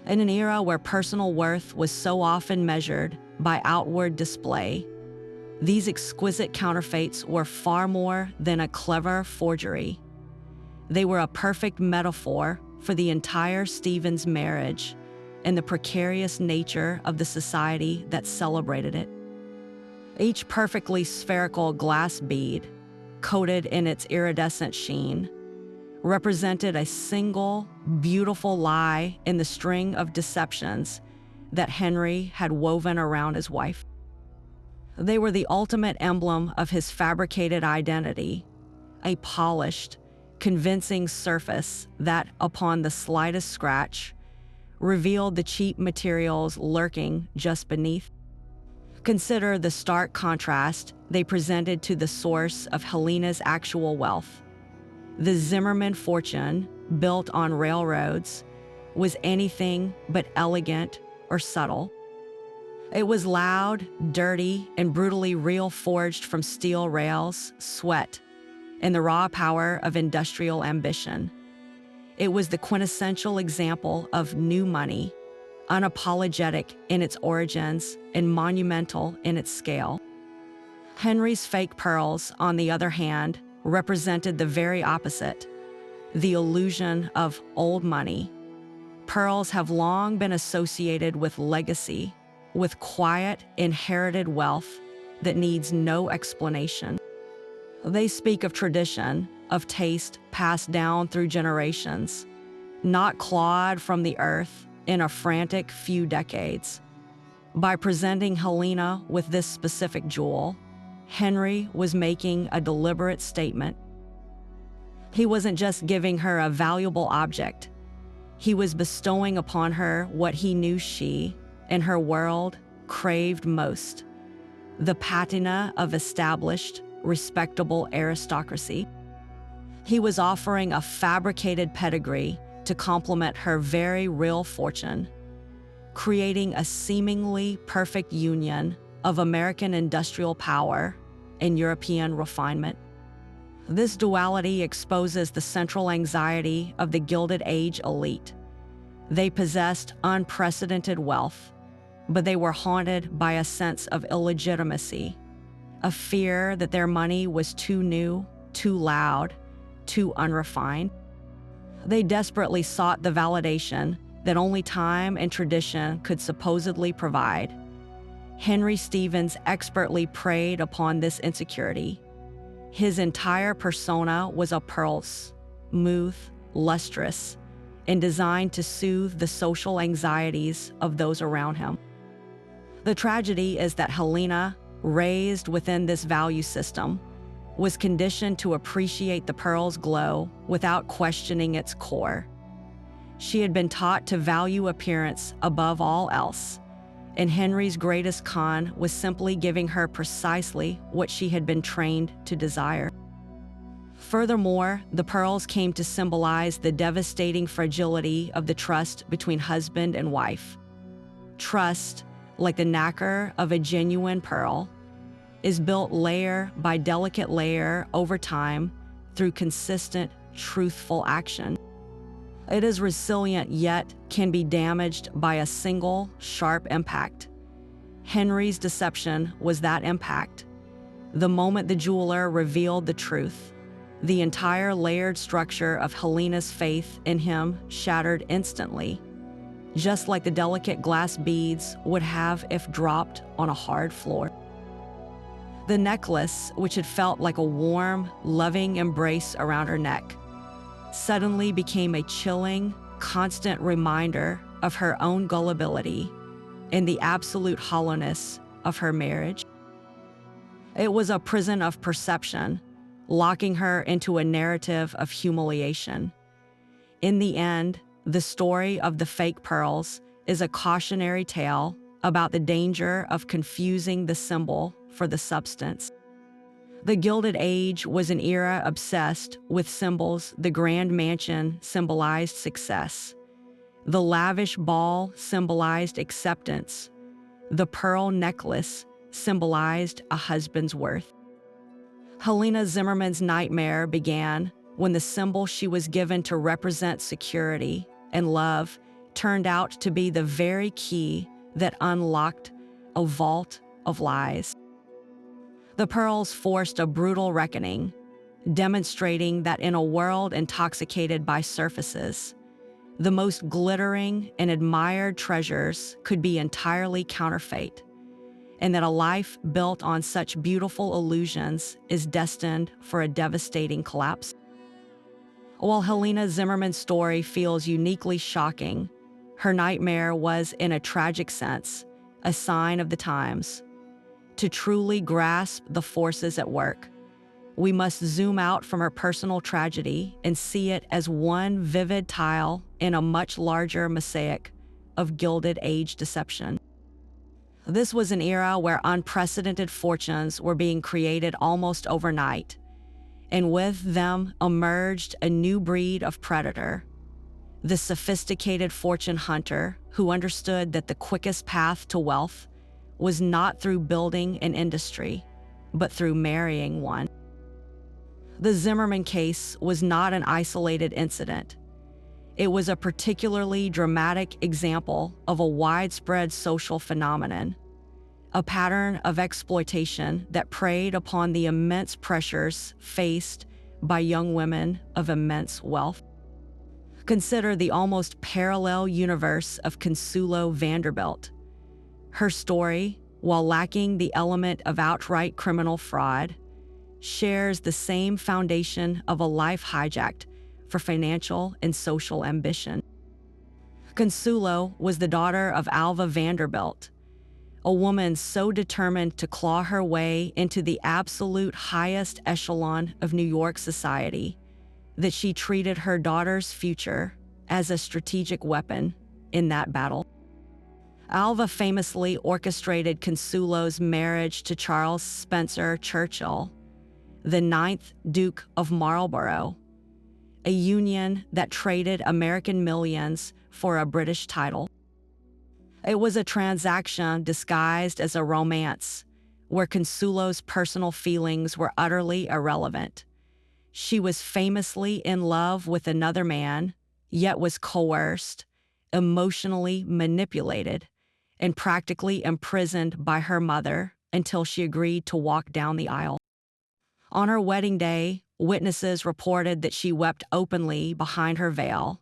In an era where personal worth was so often measured by outward display, these exquisite counterfeits were far more than a clever forgery. They were a perfect metaphor for the entire Stevens marriage and the precarious nature of the society that celebrated it. Each perfectly spherical glass bead, coated in its iridescent sheen, represented a single, beautiful lie in the string of deceptions that Henry had woven around his wife. They were the ultimate emblem of his fabricated identity, a polished, convincing surface that, upon the slightest scratch, revealed the cheap materials lurking just beneath. Consider the stark contrast they presented to the source of Helena's actual wealth. The Zimmerman fortune, built on railroads, was anything but elegant or subtle. It was loud, dirty, and brutally real, forged from steel rails, sweat, and the raw power of industrial ambition. It was the quintessential example of new money, unapologetic in its origins and monumental in its scale. Henry's fake pearls, on the other hand, represented the very opposite, the illusion of old money. Pearls have long been associated with legacy, with quiet, inherited wealth that needs no explanation. They speak of tradition, of taste passed down through generations, not clawed from the earth in a frantic few decades. By presenting Helena with this specific jewel, Henry was making a deliberate statement. He wasn't just giving her a valuable object. He was bestowing upon her what he knew she, in her world, craved most: the patina of established, respectable aristocracy. He was offering a fabricated pedigree to complement her very real fortune, creating a seemingly perfect union of American industrial power and European refinement. This duality exposes the central anxiety of the Gilded Age elite. They possessed unprecedented wealth, but they were haunted by a sense of illegitimacy, a fear that their money was too new, too loud, too unrefined. They desperately sought the validation that only time and tradition could supposedly provide. Henry Stevens expertly preyed upon this insecurity. His entire persona was a pearl, smooth, lustrous, and designed to soothe the social anxieties of those around him. The tragedy is that Helena, raised within this value system, was conditioned to appreciate the pearl's glow without questioning its core. She had been taught to value appearance above all else, and Henry's greatest con was simply giving her precisely what she had been trained to desire. Furthermore, the pearls came to symbolize the devastating fragility of the trust between husband and wife. Trust, like the nacre of a genuine pearl, is built layer by delicate layer over time through consistent, truthful action. It is resilient yet can be damaged by a single, sharp impact. Henry's deception was that impact. The moment the jeweler revealed the truth, the entire layered structure of Helena's faith in him shattered instantly, just like the delicate glass beads would have if dropped on a hard floor. The necklace, which had felt like a warm, loving embrace around her neck, suddenly became a chilling, constant reminder of her own gullibility and the absolute hollowness of her marriage. It was a prison of perception, locking her into a narrative of humiliation. In the end, the story of the fake pearls is a cautionary tale about the danger of confusing the symbol for the substance. The Gilded Age was an era obsessed with symbols. The grand mansion symbolized success. The lavish ball symbolized acceptance. The pearl necklace symbolized a husband's worth. Helena Zimmerman's nightmare began when the symbol she was given to represent security and love turned out to be the very key that unlocked a vault of lies. The pearls forced a brutal reckoning, demonstrating that in a world intoxicated by surfaces, the most glittering and admired treasures could be entirely counterfeit. and that a life built on such beautiful illusions is destined for a devastating collapse. While Helena Zimmerman's story feels uniquely shocking, her nightmare was, in a tragic sense, a sign of the times. To truly grasp the forces at work, we must zoom out from her personal tragedy and see it as one vivid tile in a much larger mosaic of Gilded Age deception. This was an era where unprecedented fortunes were being created almost overnight, and with them emerged a new breed of predator, the sophisticated fortune hunter who understood that the quickest path to wealth was not through building an industry, but through marrying one. The Zimmerman case was not an isolated incident. It was a particularly dramatic example of a widespread social phenomenon, a pattern of exploitation that preyed upon the immense pressures faced by young women of immense wealth. Consider the almost parallel universe of Consuelo Vanderbilt. Her story, while lacking the element of outright criminal fraud, shares the same foundation of a life hijacked for financial and social ambition. Consuelo was the daughter of Alva Vanderbilt, a woman so determined to claw her way into the absolute highest echelon of New York society that she treated her daughter's future as a strategic weapon in that battle. Alva famously orchestrated Consuelo's marriage to Charles Spencer Churchill, the 9th Duke of Marlborough, a union that traded American millions for a British title. It was a transaction disguised as a romance, where Consuelo's personal feelings were utterly irrelevant. She was famously in love with another man, yet was coerced, emotionally manipulated, and practically imprisoned by her mother until she agreed to walk down the aisle. On her wedding day, witnesses reported that she wept openly behind her veil.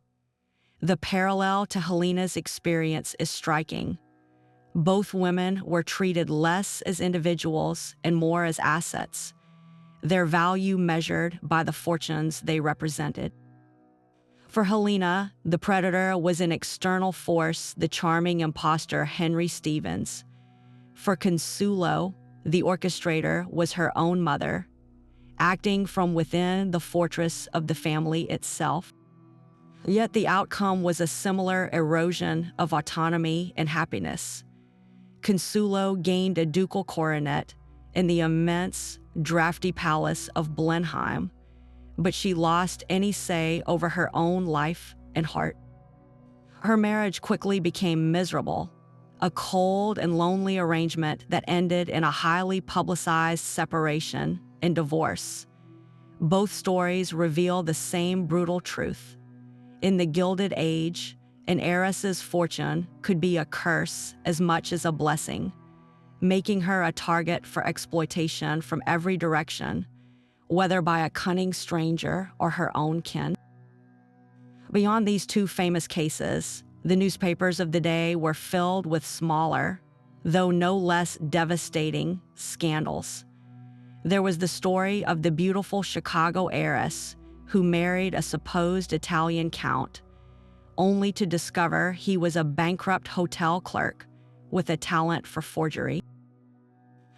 The parallel to Helena's experience is striking. Both women were treated less as individuals and more as assets, their value measured by the fortunes they represented. For Helena, the predator was an external force, the charming imposter Henry Stevens. For Consuelo, the orchestrator was her own mother, acting from within the fortress of the family itself. Yet the outcome was a similar erosion of autonomy and happiness. Consuelo gained a ducal coronet in the immense, drafty palace of Blenheim, but she lost any say over her own life and heart. Her marriage quickly became miserable, a cold and lonely arrangement that ended in a highly publicized separation and divorce. Both stories reveal the same brutal truth. In the Gilded Age, an heiress's fortune could be a curse as much as a blessing, making her a target for exploitation from every direction, whether by a cunning stranger or her own kin. Beyond these two famous cases, the newspapers of the day were filled with smaller, though no less devastating, scandals. There was the story of the beautiful Chicago heiress who married a supposed Italian count, only to discover he was a bankrupt hotel clerk with a talent for forgery.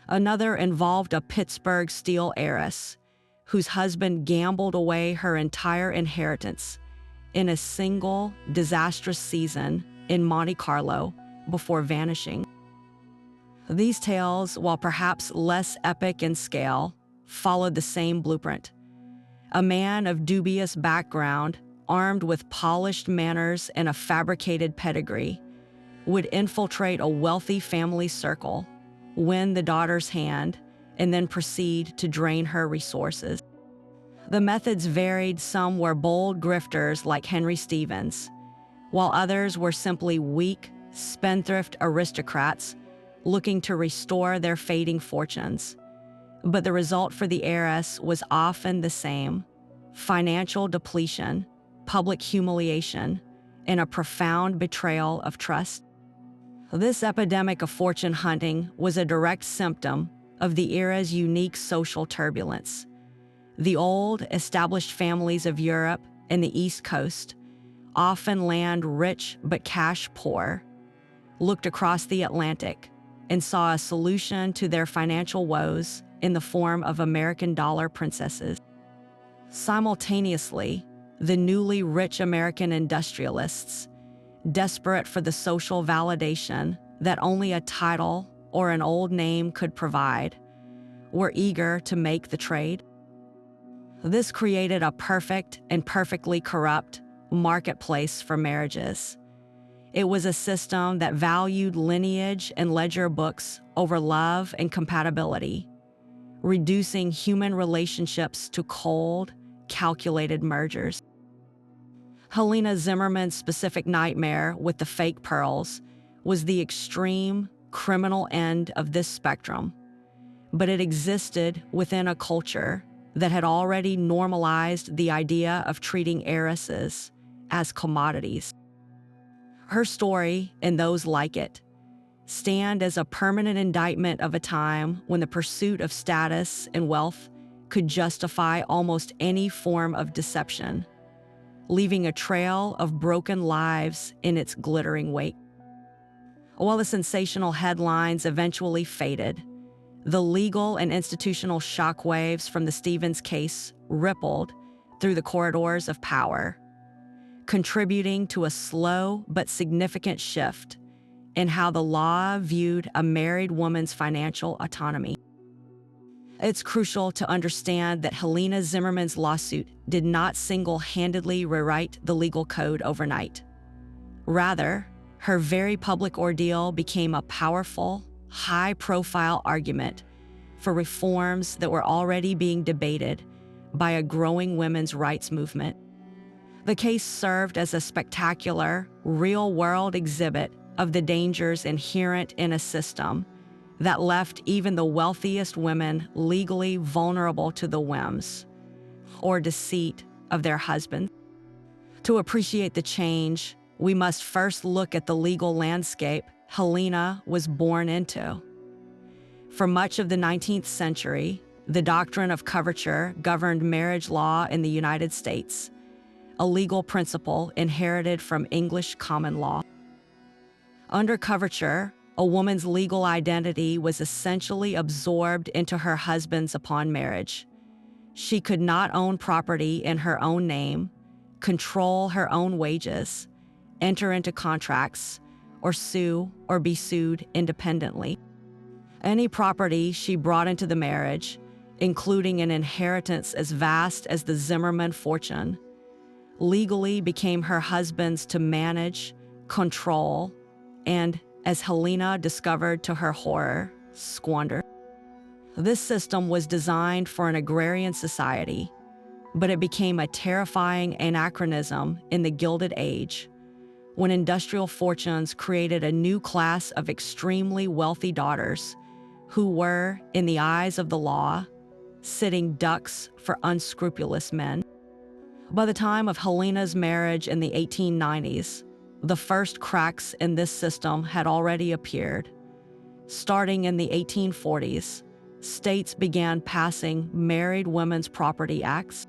Another involved a Pittsburgh steel heiress whose husband gambled away her entire inheritance in a single disastrous season in Monte Carlo before vanishing. These tales, while perhaps less epic in scale, followed the same blueprint. A man of dubious background, armed with polished manners and a fabricated pedigree, would infiltrate a wealthy family circle, win the daughter's hand, and then proceed to drain her resources. The methods varied. Some were bold grifters like Henry Stevens, while others were simply weak, spendthrift aristocrats looking to restore their fading fortunes. But the result for the heiress was often the same: financial depletion, public humiliation, and a profound betrayal of trust. This epidemic of fortune hunting was a direct symptom of the era's unique social turbulence. The old, established families of Europe and the East Coast, often land rich but cash poor, looked across the Atlantic and saw a solution to their financial woes in the form of American dollar princesses. Simultaneously, the newly rich American industrialists, desperate for the social validation that only a title or an old name could provide, were eager to make the trade. This created a perfect and perfectly corrupt marketplace for marriages. It was a system that valued lineage and ledger books over love and compatibility, reducing human relationships to cold, calculated mergers. Helena Zimmerman's specific nightmare with the fake pearls was the extreme, criminal end of this spectrum, but it existed within a culture that had already normalized the idea of treating heiresses as commodities. Her story, and those like it, stand as a permanent indictment of a time when the pursuit of status and wealth could justify almost any form of deception, leaving a trail of broken lives in its glittering wake. While the sensational headlines eventually faded, the legal and institutional shockwaves from the Stevens case rippled through the corridors of power, contributing to a slow but significant shift in how the law viewed a married woman's financial autonomy. It's crucial to understand that Helena Zimmerman's lawsuit did not single-handedly rewrite the legal code overnight. Rather, her very public ordeal became a powerful, high-profile argument for reforms that were already being debated by a growing women's rights movement. The case served as a spectacular, real-world exhibit of the dangers inherent in a system that left even the wealthiest women legally vulnerable to the whims or deceit of their husbands. To appreciate the change, we must first look at the legal landscape Helena was born into. For much of the 19th century, the doctrine of coverture governed marriage law in the United States, a legal principle inherited from English common law. Under coverture, a woman's legal identity was essentially absorbed into her husband's upon marriage. She could not own property in her own name, control her own wages, enter into contracts, or sue or be sued independently. Any property she brought into the marriage, including an inheritance as vast as the Zimmerman fortune, legally became her husband's to manage, control, and, as Helena discovered to her horror, squander. This system was designed for an agrarian society, but it became a terrifying anachronism in the Gilded Age, when industrial fortunes created a new class of extremely wealthy daughters who were, in the eyes of the law, sitting ducks for unscrupulous men. By the time of Helena's marriage in the 1890s, the first cracks in this system had already appeared. Starting in the 1840s, states began passing married women's property acts.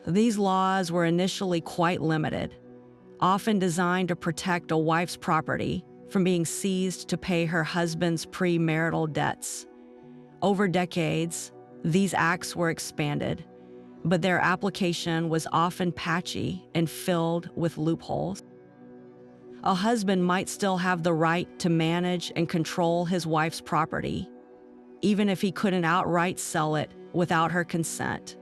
These laws were initially quite limited, often designed to protect a wife's property from being seized to pay her husband's premarital debts. Over decades, these acts were expanded, but their application was often patchy and filled with loopholes. A husband might still have the right to manage and control his wife's property, even if he couldn't outright sell it without her consent.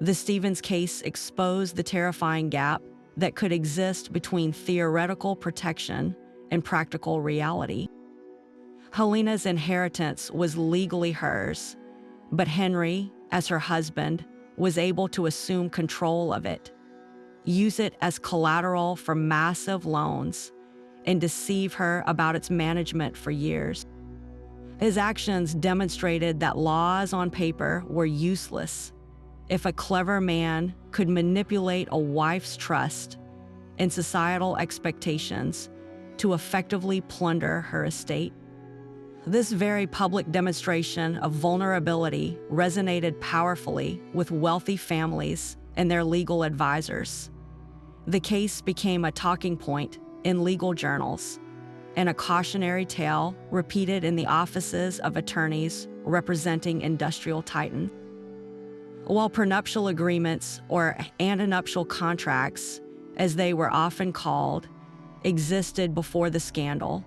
The Stevens case exposed the terrifying gap that could exist between theoretical protection and practical reality. Helena's inheritance was legally hers, but Henry, as her husband, was able to assume control of it, use it as collateral for massive loans, and deceive her about its management for years. His actions demonstrated that laws on paper were useless if a clever man could manipulate a wife's trust and societal expectations to effectively plunder her estate. This very public demonstration of vulnerability resonated powerfully with wealthy families and their legal advisors. The case became a talking point in legal journals and a cautionary tale repeated in the offices of attorneys representing industrial titans. While prenuptial agreements, or antenuptial contracts, as they were often called, existed before the scandal,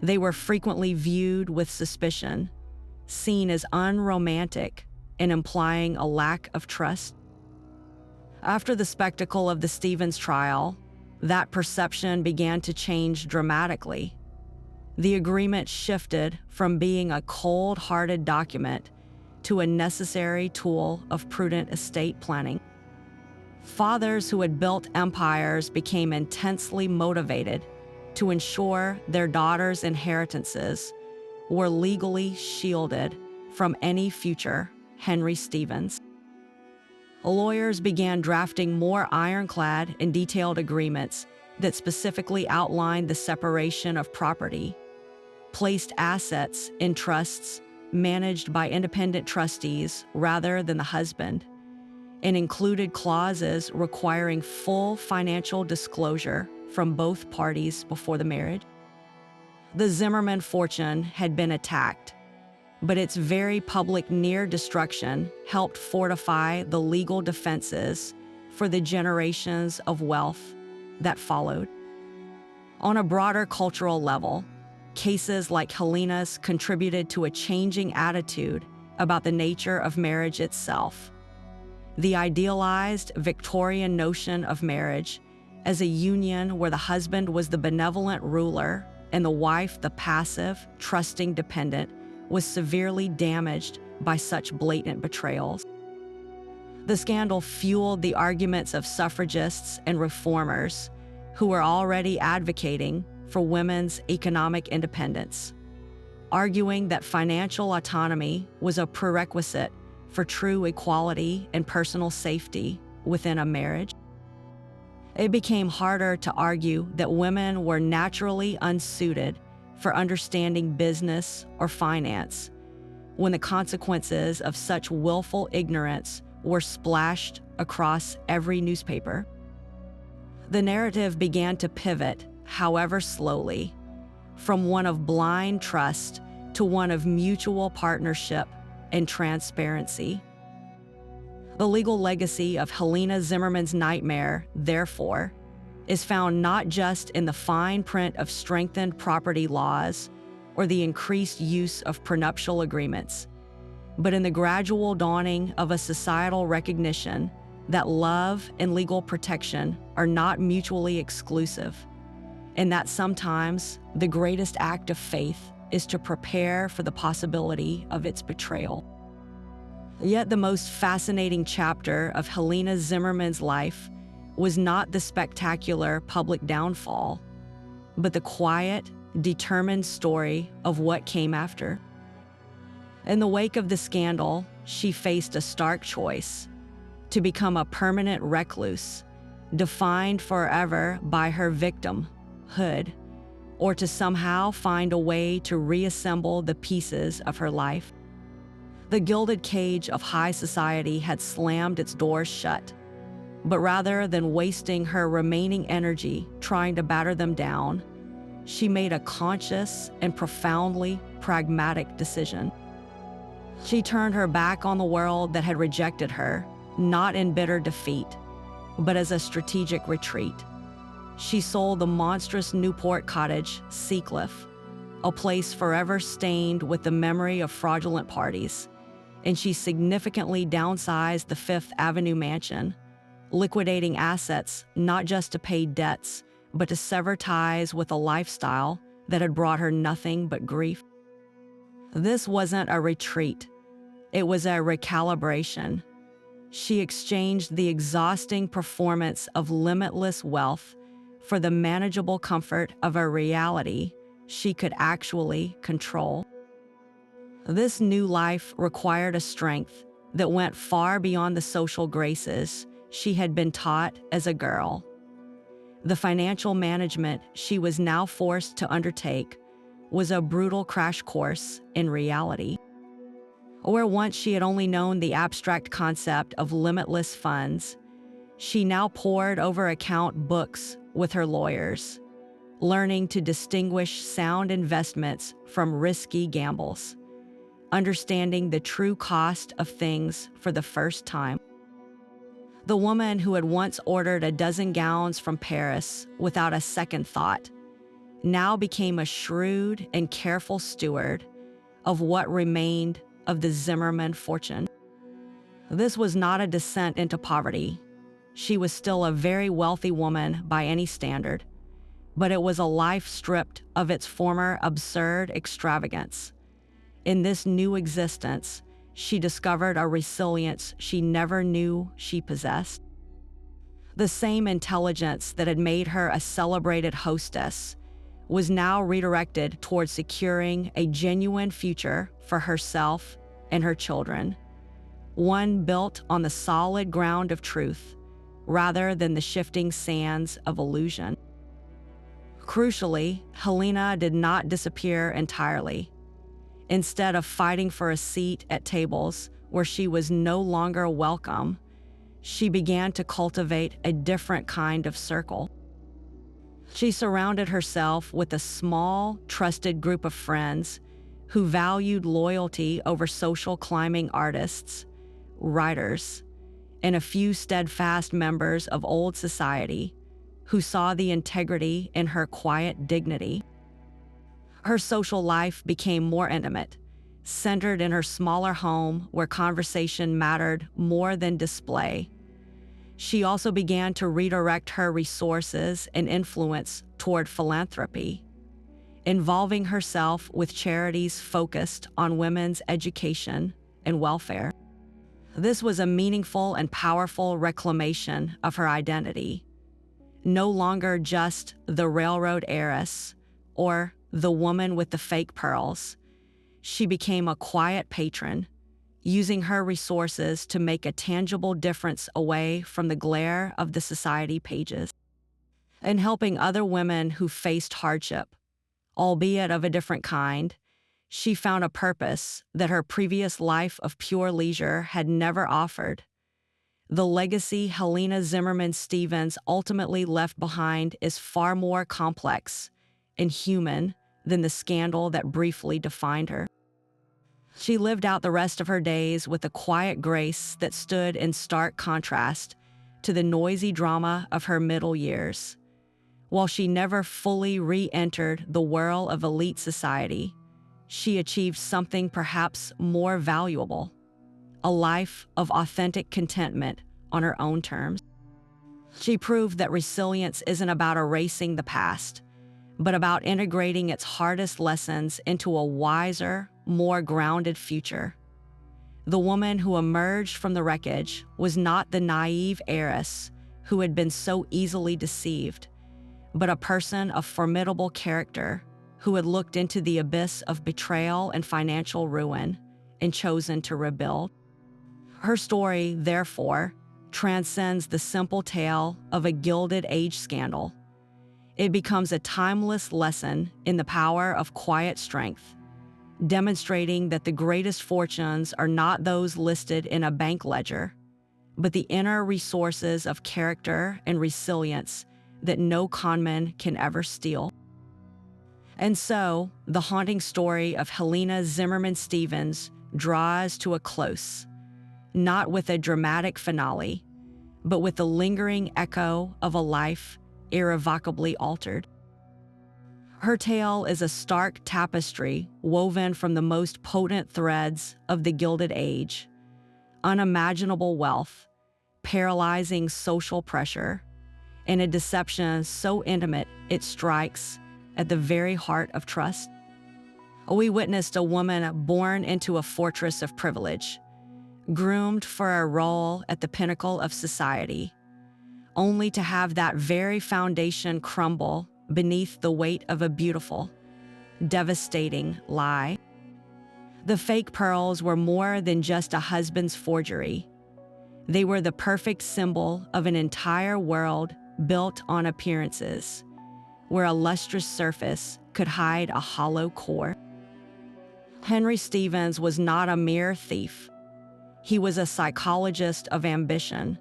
they were frequently viewed with suspicion, seen as unromantic and implying a lack of trust. After the spectacle of the Stevens trial, that perception began to change dramatically. The agreement shifted from being a cold-hearted document to a necessary tool of prudent estate planning. Fathers who had built empires became intensely motivated to ensure their daughters' inheritances were legally shielded from any future Henry Stevens. Lawyers began drafting more ironclad and detailed agreements that specifically outlined the separation of property, placed assets in trusts managed by independent trustees rather than the husband, and included clauses requiring full financial disclosure from both parties before the marriage. The Zimmerman fortune had been attacked, but its very public near destruction helped fortify the legal defenses for the generations of wealth that followed. On a broader cultural level, cases like Helena's contributed to a changing attitude about the nature of marriage itself. The idealized Victorian notion of marriage as a union where the husband was the benevolent ruler and the wife the passive, trusting dependent was severely damaged by such blatant betrayals. The scandal fueled the arguments of suffragists and reformers who were already advocating for women's economic independence, arguing that financial autonomy was a prerequisite for true equality and personal safety within a marriage. It became harder to argue that women were naturally unsuited for understanding business or finance when the consequences of such willful ignorance were splashed across every newspaper. The narrative began to pivot, however slowly, from one of blind trust to one of mutual partnership and transparency. The legal legacy of Helena Zimmerman's nightmare, therefore, is found not just in the fine print of strengthened property laws or the increased use of prenuptial agreements, but in the gradual dawning of a societal recognition that love and legal protection are not mutually exclusive, and that sometimes the greatest act of faith is to prepare for the possibility of its betrayal. Yet the most fascinating chapter of Helena Zimmerman's life was not the spectacular public downfall, but the quiet, determined story of what came after. In the wake of the scandal, she faced a stark choice: to become a permanent recluse, defined forever by her victimhood, or to somehow find a way to reassemble the pieces of her life. The gilded cage of high society had slammed its doors shut, but rather than wasting her remaining energy trying to batter them down, she made a conscious and profoundly pragmatic decision. She turned her back on the world that had rejected her, not in bitter defeat, but as a strategic retreat. She sold the monstrous Newport cottage, Seacliff, a place forever stained with the memory of fraudulent parties, and she significantly downsized the Fifth Avenue mansion, liquidating assets not just to pay debts, but to sever ties with a lifestyle that had brought her nothing but grief. This wasn't a retreat. It was a recalibration. She exchanged the exhausting performance of limitless wealth for the manageable comfort of a reality she could actually control. This new life required a strength that went far beyond the social graces she had been taught as a girl. The financial management she was now forced to undertake was a brutal crash course in reality. Where once she had only known the abstract concept of limitless funds, she now pored over account books with her lawyers, learning to distinguish sound investments from risky gambles, understanding the true cost of things for the first time. The woman who had once ordered a dozen gowns from Paris without a second thought now became a shrewd and careful steward of what remained of the Zimmerman fortune. This was not a descent into poverty. She was still a very wealthy woman by any standard, but it was a life stripped of its former absurd extravagance. In this new existence, she discovered a resilience she never knew she possessed. The same intelligence that had made her a celebrated hostess was now redirected towards securing a genuine future for herself and her children, one built on the solid ground of truth rather than the shifting sands of illusion. Crucially, Helena did not disappear entirely. Instead of fighting for a seat at tables where she was no longer welcome, she began to cultivate a different kind of circle. She surrounded herself with a small, trusted group of friends who valued loyalty over social climbing artists, writers, and a few steadfast members of old society who saw the integrity in her quiet dignity. Her social life became more intimate, centered in her smaller home where conversation mattered more than display. She also began to redirect her resources and influence toward philanthropy, involving herself with charities focused on women's education and welfare. This was a meaningful and powerful reclamation of her identity, no longer just the railroad heiress or the woman with the fake pearls. She became a quiet patron, using her resources to make a tangible difference away from the glare of the society pages, and helping other women who faced hardship, albeit of a different kind. She found a purpose that her previous life of pure leisure had never offered. The legacy Helena Zimmerman Stevens ultimately left behind is far more complex and human than the scandal that briefly defined her. She lived out the rest of her days with a quiet grace that stood in stark contrast to the noisy drama of her middle years. While she never fully re-entered the whirl of elite society, she achieved something perhaps more valuable: a life of authentic contentment on her own terms. She proved that resilience isn't about erasing the past, but about integrating its hardest lessons into a wiser, more grounded future. The woman who emerged from the wreckage was not the naive heiress who had been so easily deceived, but a person of formidable character who had looked into the abyss of betrayal and financial ruin and chosen to rebuild. Her story, therefore, transcends the simple tale of a Gilded Age scandal. It becomes a timeless lesson in the power of quiet strength, demonstrating that the greatest fortunes are not those listed in a bank ledger, but the inner resources of character and resilience that no conman can ever steal. And so, the haunting story of Helena Zimmerman Stevens draws to a close, not with a dramatic finale, but with the lingering echo of a life irrevocably altered. Her tale is a stark tapestry woven from the most potent threads of the Gilded Age: unimaginable wealth, paralyzing social pressure, and a deception so intimate it strikes at the very heart of trust. We witnessed a woman born into a fortress of privilege, groomed for a role at the pinnacle of society, only to have that very foundation crumble beneath the weight of a beautiful, devastating lie. The fake pearls were more than just a husband's forgery. They were the perfect symbol of an entire world built on appearances, where a lustrous surface could hide a hollow core. Henry Stevens was not a mere thief. He was a psychologist of ambition,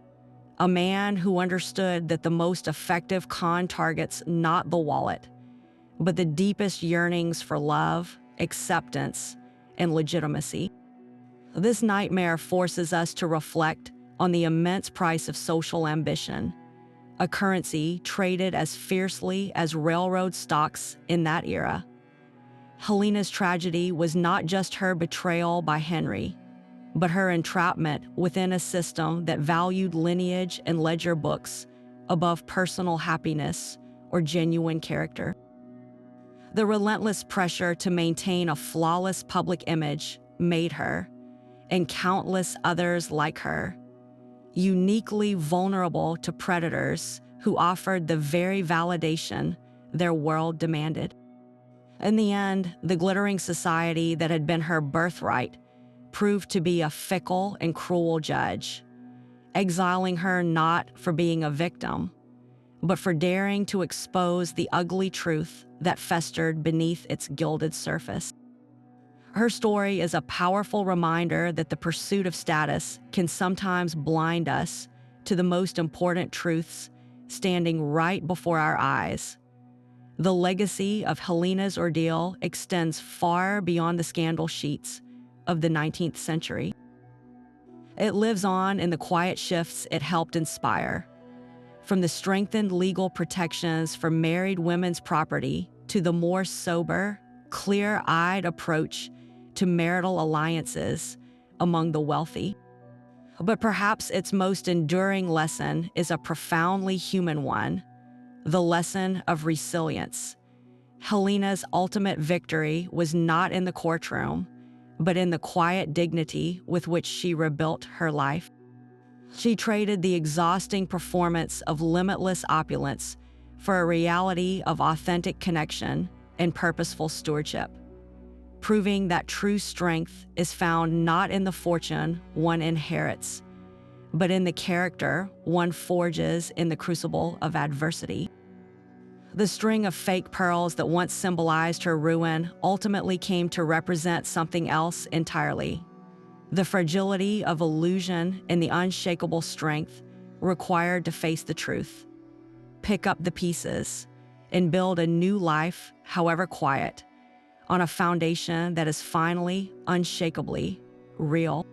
a man who understood that the most effective con targets not the wallet, but the deepest yearnings for love, acceptance, and legitimacy. This nightmare forces us to reflect on the immense price of social ambition, a currency traded as fiercely as railroad stocks in that era. Helena's tragedy was not just her betrayal by Henry, but her entrapment within a system that valued lineage and ledger books above personal happiness or genuine character. The relentless pressure to maintain a flawless public image made her, and countless others like her, uniquely vulnerable to predators who offered the very validation their world demanded. In the end, the glittering society that had been her birthright proved to be a fickle and cruel judge, exiling her not for being a victim, but for daring to expose the ugly truth that festered beneath its gilded surface. Her story is a powerful reminder that the pursuit of status can sometimes blind us to the most important truths standing right before our eyes. The legacy of Helena's ordeal extends far beyond the scandal sheets of the 19th century. It lives on in the quiet shifts it helped inspire, from the strengthened legal protections for married women's property to the more sober, clear-eyed approach to marital alliances among the wealthy. But perhaps its most enduring lesson is a profoundly human one, the lesson of resilience. Helena's ultimate victory was not in the courtroom, but in the quiet dignity with which she rebuilt her life. She traded the exhausting performance of limitless opulence for a reality of authentic connection and purposeful stewardship, proving that true strength is found not in the fortune one inherits, but in the character one forges in the crucible of adversity. The string of fake pearls that once symbolized her ruin ultimately came to represent something else entirely: the fragility of illusion and the unshakable strength required to face the truth, pick up the pieces, and build a new life, however quiet, on a foundation that is finally, unshakably real.